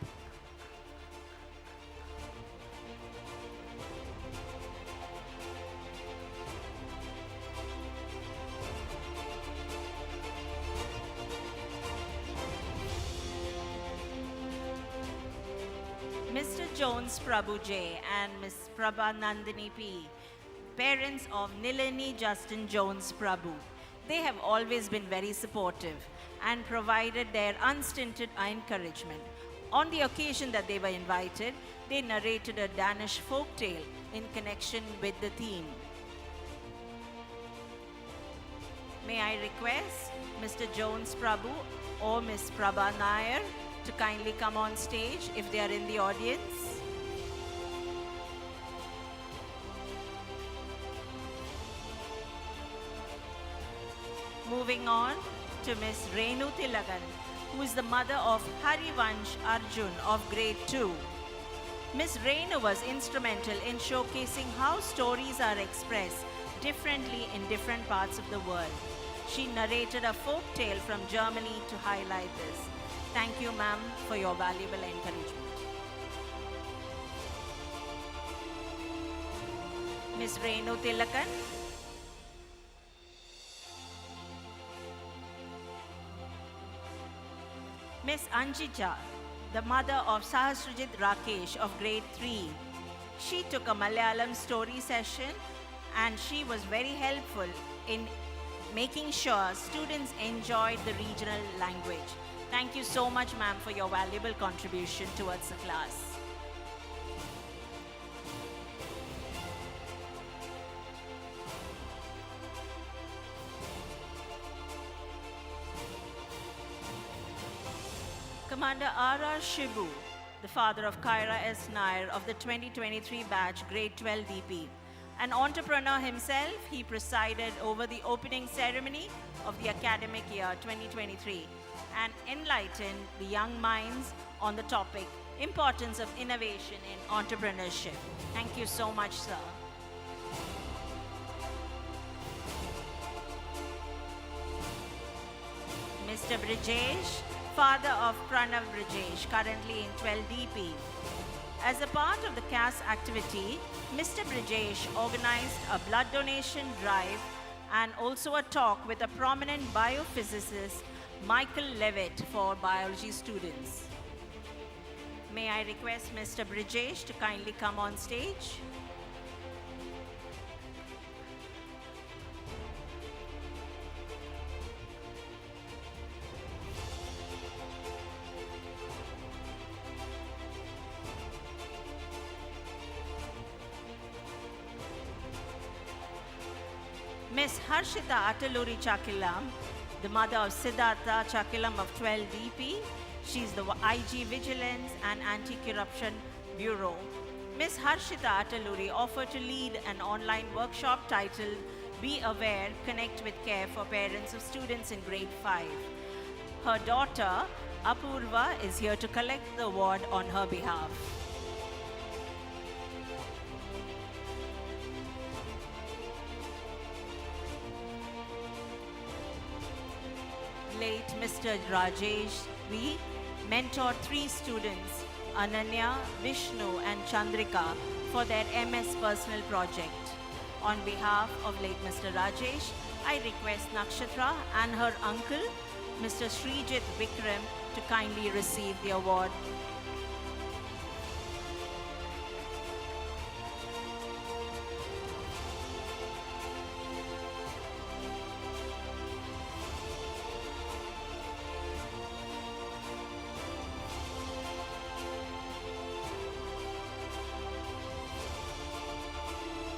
Mr. Jones Prabhu J. and Ms. Prabha Nandini P., parents of Nilini Justin Jones Prabhu. They have always been very supportive and provided their unstinted encouragement. On the occasion that they were invited, they narrated a Danish folk tale in connection with the theme. May I request Mr. Jones Prabhu or Ms. Prabha Nair to kindly come on stage if they are in the audience. Moving on to Ms. Renu Tilagan, who is the mother of Harivansh Arjun of grade 2. Ms. Renu was instrumental in showcasing how stories are expressed differently in different parts of the world. She narrated a folk tale from Germany to highlight this. Thank you, ma'am, for your valuable encouragement. Ms. Renu Tilakan. Ms. Anjija, the mother of Sahasrajit Rakesh of grade 3. She took a Malayalam story session and she was very helpful in making sure students enjoyed the regional language. Thank you so much, ma'am, for your valuable contribution towards the class. Commander R.R. Shibu, the father of Kyra S. Nair of the 2023 batch, grade 12 DP. An entrepreneur himself, he presided over the opening ceremony of the academic year 2023 and enlightened the young minds on the topic, importance of innovation in entrepreneurship. Thank you so much, sir. Mr. Brijesh, father of Pranav Brijesh, currently in 12 DP. As a part of the CAS activity, Mr. Brijesh organized a blood donation drive and also a talk with a prominent biophysicist, Michael Levitt, for biology students. May I request Mr. Brijesh to kindly come on stage? Ms. Harshita Ataluri Chakilam, the mother of Siddhartha Chakilam of 12 DP. She's the IG Vigilance and Anti-Corruption Bureau. Ms. Harshita Ataluri offered to lead an online workshop titled Be Aware, Connect with Care for parents of students in grade 5. Her daughter, Apurva, is here to collect the award on her behalf. Late Mr. Rajesh V mentored 3 students, Ananya, Vishnu and Chandrika, for their MS personal project. On behalf of late Mr. Rajesh, I request Nakshatra and her uncle, Mr. Srijit Vikram, to kindly receive the award.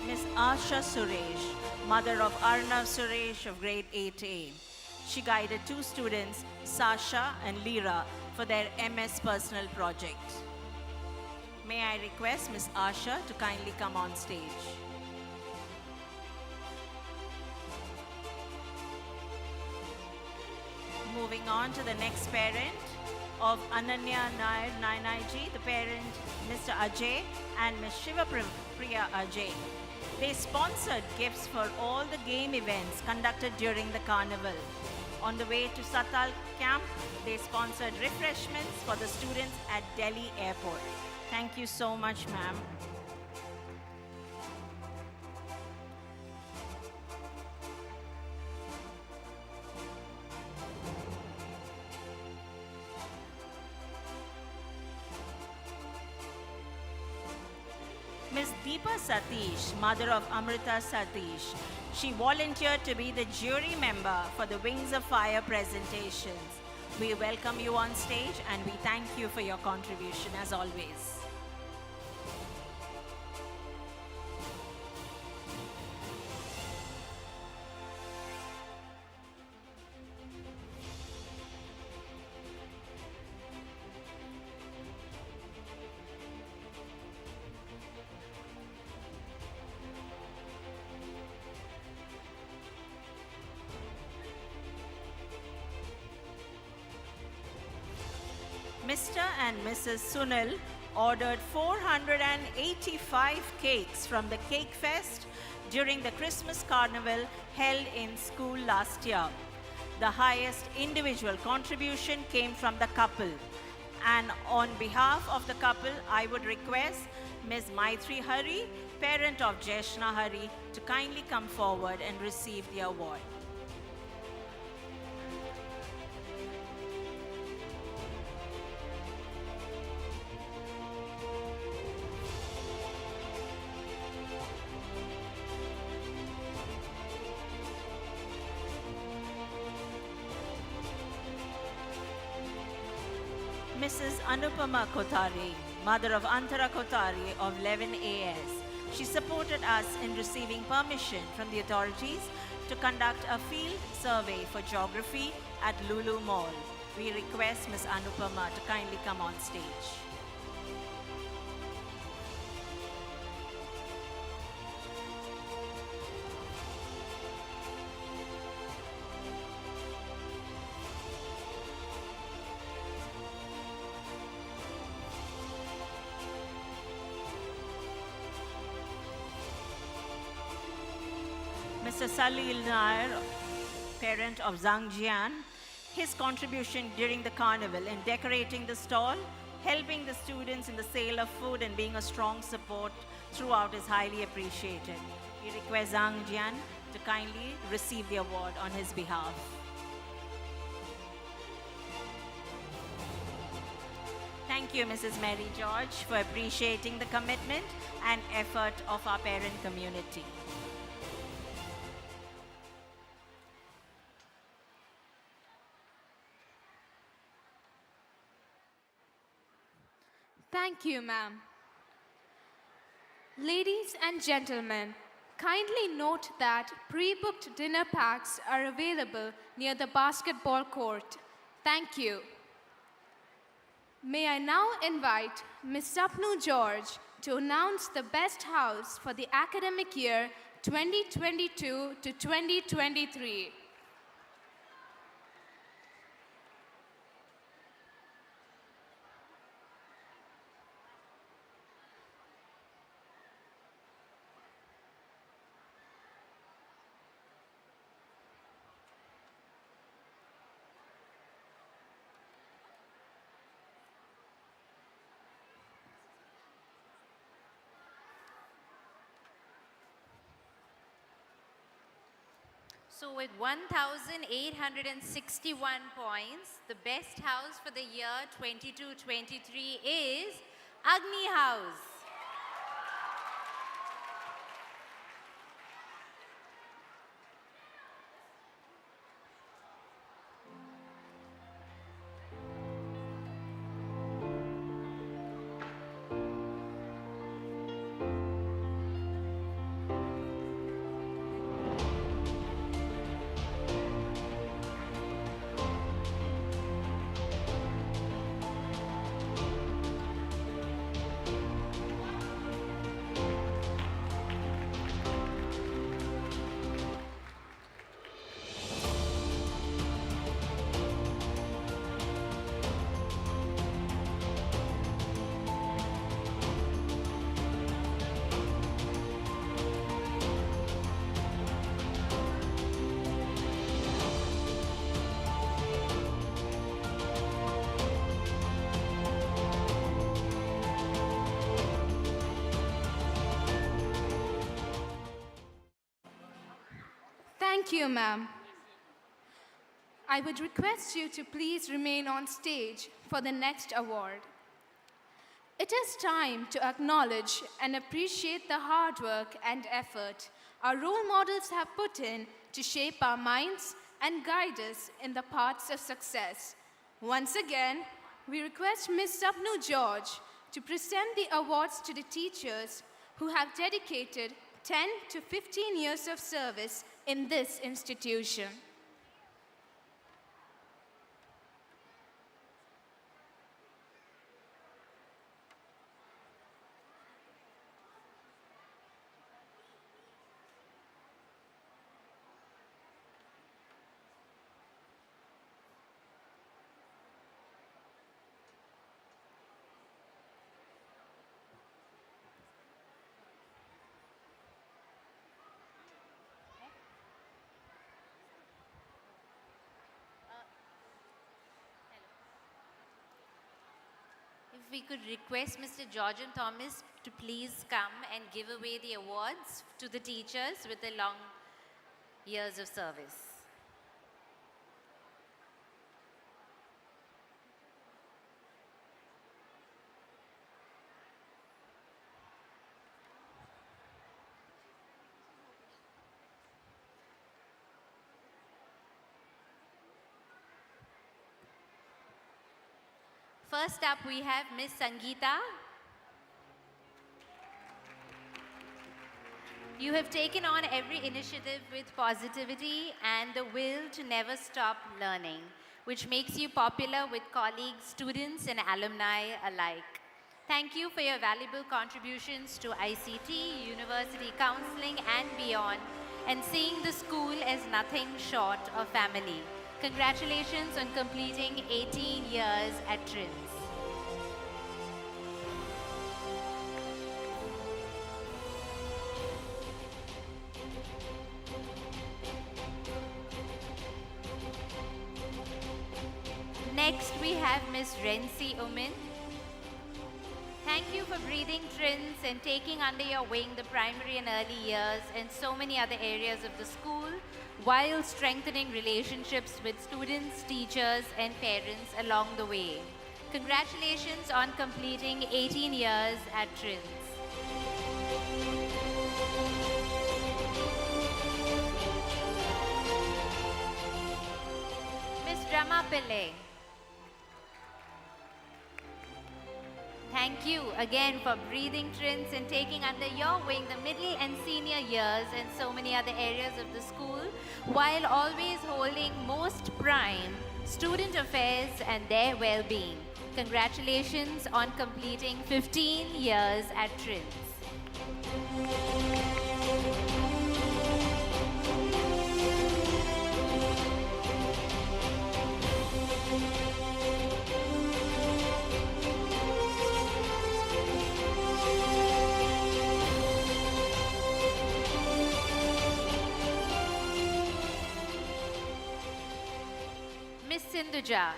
Ms. Asha Suresh, mother of Arnav Suresh of grade 8A. She guided 2 students, Sasha and Lira, for their MS personal project. May I request Ms. Asha to kindly come on stage. Moving on to the next parent of Ananya Nair 9IG, the parent Mr. Ajay and Ms. Shiva Priya Ajay. They sponsored gifts for all the game events conducted during the carnival. On the way to Satal camp, they sponsored refreshments for the students at Delhi airport. Thank you so much, ma'am. Ms. Deepa Satish, mother of Amrita Satish. She volunteered to be the jury member for the Wings of Fire presentations. We welcome you on stage and we thank you for your contribution as always. Mr. and Mrs. Sunil ordered 485 cakes from the Cake Fest during the Christmas Carnival held in school last year. The highest individual contribution came from the couple. And on behalf of the couple, I would request Ms. Maitri Hari, parent of Jeshna Hari, to kindly come forward and receive the award. Mrs. Anupama Kotari, mother of Antara Kotari of 11 AS. She supported us in receiving permission from the authorities to conduct a field survey for geography at Lulu Mall. We request Ms. Anupama to kindly come on stage. Mr. Salil Nair, parent of Zhang Jian, his contribution during the carnival in decorating the stall, helping the students in the sale of food and being a strong support throughout is highly appreciated. We request Zhang Jian to kindly receive the award on his behalf. Thank you, Mrs. Mary George, for appreciating the commitment and effort of our parent community. Thank you, ma'am. Ladies and gentlemen, kindly note that pre-booked dinner packs are available near the basketball court. Thank you. May I now invite Ms. Sapnu George to announce the best house for the academic year 2022 to 2023. So with 1,861 points, the best house for the year 22-23 is Agni House. Thank you, ma'am. I would request you to please remain on stage for the next award. It It is time to acknowledge and appreciate the hard work and effort our role models have put in to shape our minds and guide us in the paths of success. Once again, we request Ms. Sapnu George to present the awards to the teachers who have dedicated 10 to 15 years of service in this institution. If we could request Mr. George and Thomas to please come and give away the awards to the teachers with the long years of service. First up, we have Miss Sangeeta. You have taken on every initiative with positivity and the will to never stop learning, which makes you popular with colleagues, students, and alumni alike. Thank you for your valuable contributions to ICT, university counseling, and beyond, and seeing the school as nothing short of family. Congratulations on completing 18 years at Trins. Next, we have Miss Rensi Umin. Thank you for breathing Trins and taking under your wing the primary and early years and so many other areas of the school, while strengthening relationships with students, teachers, and parents along the way. Congratulations on completing 18 years at Trins. Miss Rama Pillai. Thank you again for breathing Trins and taking under your wing the middle and senior years and so many other areas of the school, while always holding most prime student affairs and their well-being. Congratulations on completing 15 years at Trins. Miss Sindhuja,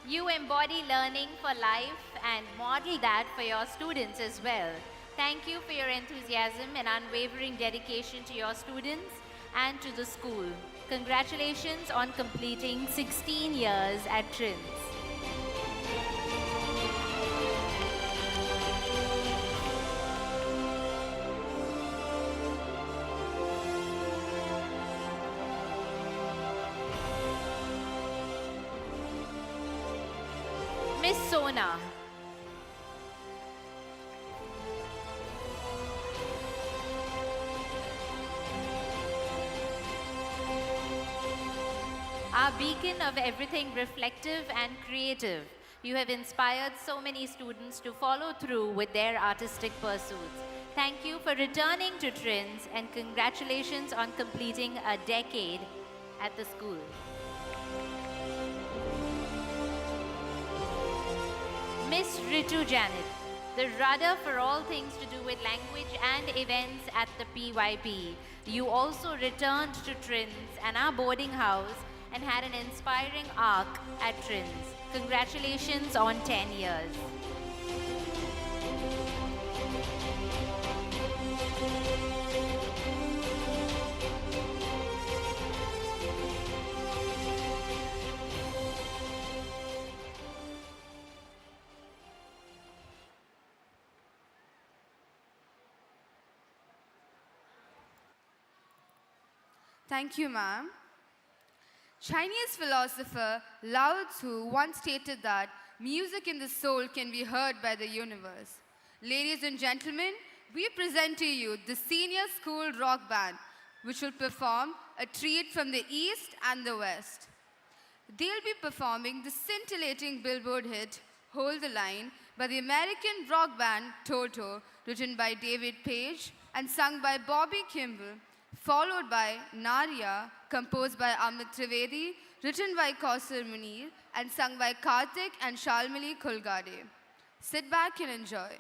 you embody learning for life and model that for your students as well. Thank you for your enthusiasm and unwavering dedication to your students and to the school. Congratulations on completing 16 years at Trins. Miss Sona. Our beacon of everything reflective and creative, you have inspired so many students to follow through with their artistic pursuits. Thank you for returning to Trins and congratulations on completing a decade at the school. Miss Ritu Janet, the rudder for all things to do with language and events at the PYP. You also returned to Trins and our boarding house and had an inspiring arc at Trins. Congratulations on 10 years. Thank you, ma'am. Chinese philosopher Lao Tzu once stated that music in the soul can be heard by the universe. Ladies and gentlemen, we present to you the senior school rock band, which will perform a treat from the east and the west. They'll be performing the scintillating Billboard hit Hold the Line by the American rock band Toto, written by David Page and sung by Bobby Kimball, followed by Narya, composed by Amit Trivedi, written by Kausar Munir and sung by Karthik and Shalmali Kulgade. Sit back and enjoy.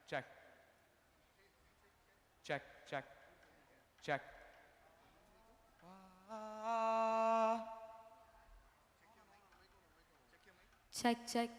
Check. Check, check, check. Check, check.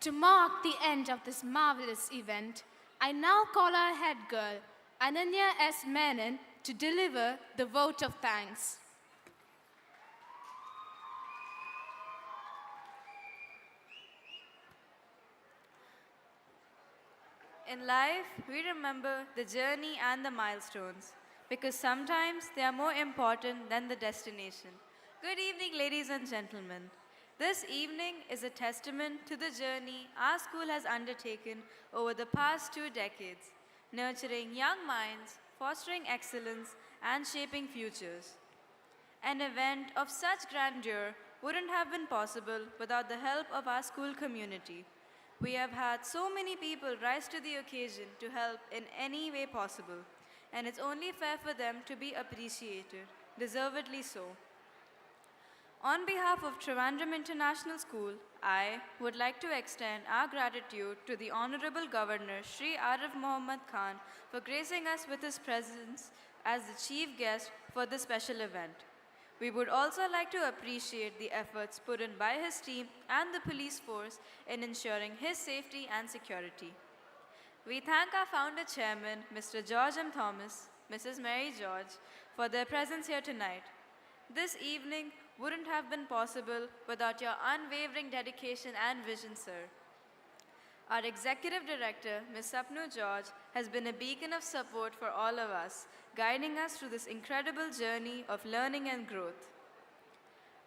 To mark the end of this marvelous event, I now call our head girl, Ananya S. Menon, to deliver the vote of thanks. In life, we remember the journey and the milestones because sometimes they are more important than the destination. Good evening, ladies and gentlemen. This evening is a testament to the journey our school has undertaken over the past 2 decades. nurturing young minds, fostering excellence, and shaping futures. An event of such grandeur wouldn't have been possible without the help of our school community. We have had so many people rise to the occasion to help in any way possible, and it's only fair for them to be appreciated, deservedly so. On behalf of Trivandrum International School, I would like to extend our gratitude to the Honorable Governor Sri Arif Muhammad Khan for gracing us with his presence as the chief guest for this special event. We would also like to appreciate the efforts put in by his team and the police force in ensuring his safety and security. We thank our founder chairman, Mr. George M. Thomas, Mrs. Mary George, for their presence here tonight. This evening wouldn't have been possible without your unwavering dedication and vision, sir. Our executive director, Ms. Sapnu George, has been a beacon of support for all of us, guiding us through this incredible journey of learning and growth.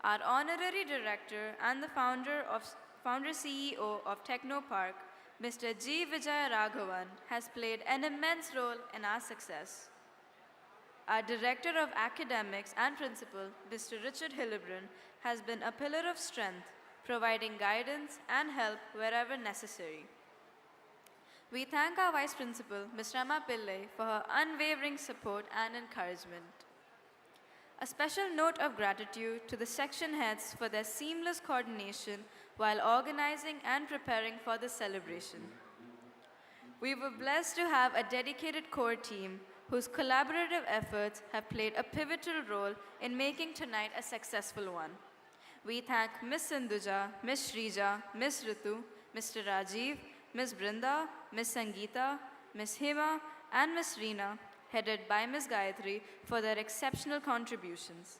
Our honorary director and the founder CEO of Technopark, Mr. G. Vijaya Raghavan, has played an immense role in our success. Our Director of Academics and Principal, Mr. Richard Hillebrand, has been a pillar of strength, providing guidance and help wherever necessary. We thank our Vice Principal, Ms. Rama Pillai, for her unwavering support and encouragement. A special note of gratitude to the section heads for their seamless coordination while organizing and preparing for the celebration. We were blessed to have a dedicated core team whose collaborative efforts have played a pivotal role in making tonight a successful one. We thank Ms. Sindhuja, Ms. Shrija, Ms. Ritu, Mr. Rajiv, Ms. Brinda, Ms. Sangeeta, Ms. Hema, and Ms. Reena, headed by Ms. Gayatri, for their exceptional contributions.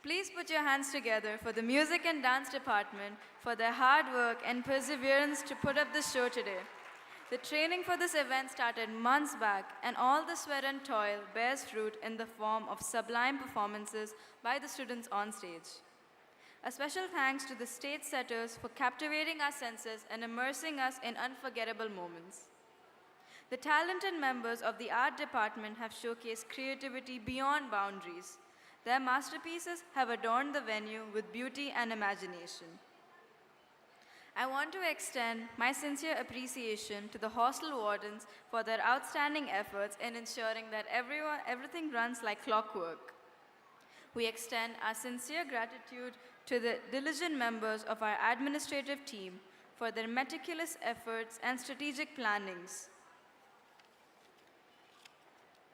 Please put your hands together for the music and dance department for their hard work and perseverance to put up this show today. The training for this event started months back, and all the sweat and toil bears fruit in the form of sublime performances by the students on stage. A special thanks to the stage setters for captivating our senses and immersing us in unforgettable moments. The talented members of the art department have showcased creativity beyond boundaries. Their masterpieces have adorned the venue with beauty and imagination. I want to extend my sincere appreciation to the hostel wardens for their outstanding efforts in ensuring that everything runs like clockwork. We extend our sincere gratitude to the diligent members of our administrative team for their meticulous efforts and strategic plannings.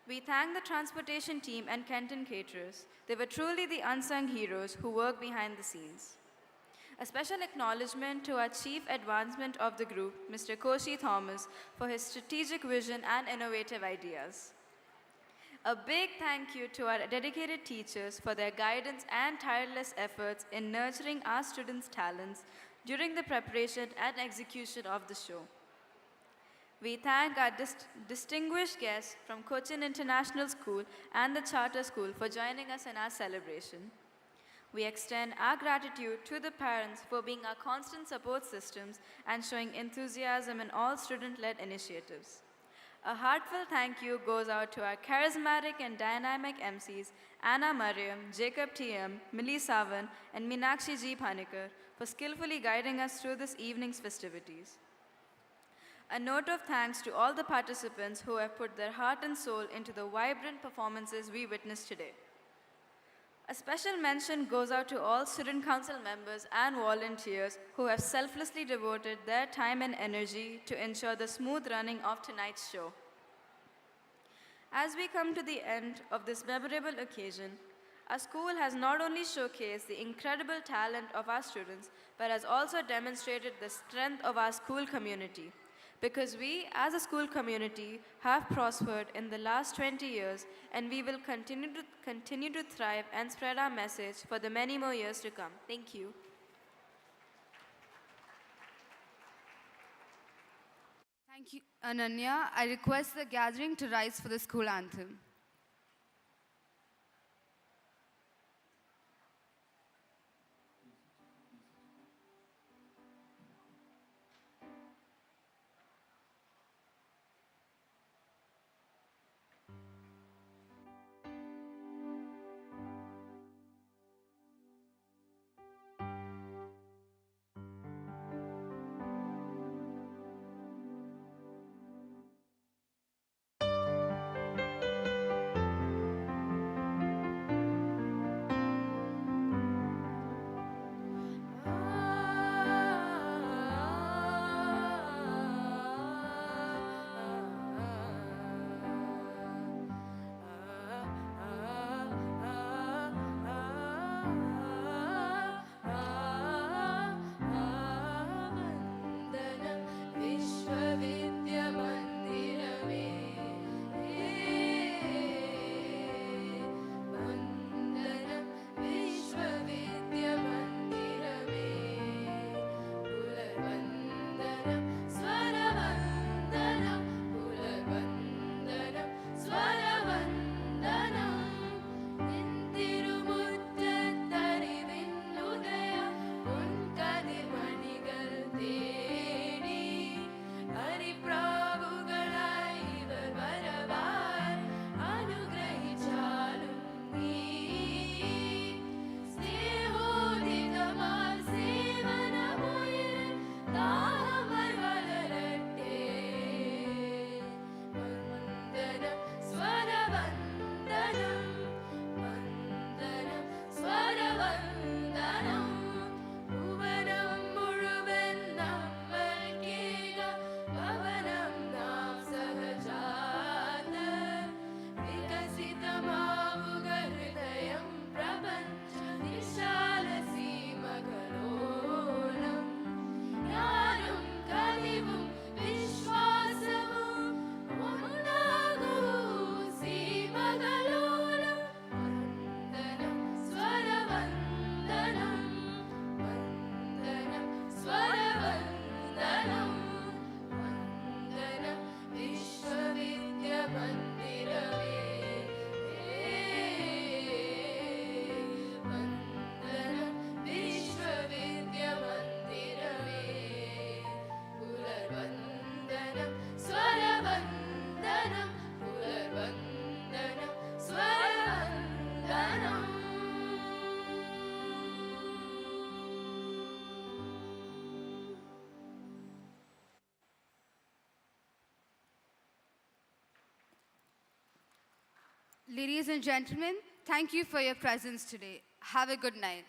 We thank the transportation team and Kenton caterers. They were truly the unsung heroes who work behind the scenes. A special acknowledgement to our Chief Advancement of the group, Mr. Koshi Thomas, for his strategic vision and innovative ideas. A big thank you to our dedicated teachers for their guidance and tireless efforts in nurturing our students' talents during the preparation and execution of the show. We thank our distinguished guests from Cochin International School and the Charter School for joining us in our celebration. We extend our gratitude to the parents for being our constant support systems and showing enthusiasm in all student-led initiatives. A heartfelt thank you goes out to our charismatic and dynamic MCs, Anna Mariam, Jacob T.M., Millie Savan, and Meenakshi G. Panikar for skillfully guiding us through this evening's festivities. A note of thanks to all the participants who have put their heart and soul into the vibrant performances we witnessed today. A special mention goes out to all student council members and volunteers who have selflessly devoted their time and energy to ensure the smooth running of tonight's show. As we come to the end of this memorable occasion, our school has not only showcased the incredible talent of our students, but has also demonstrated the strength of our school community. Because we, as a school community, have prospered in the last 20 years, and we will continue to thrive and spread our message for the many more years to come. Thank you. Thank you, Ananya. I request the gathering to rise for the school anthem. Ladies and gentlemen, thank you for your presence today. Have a good night.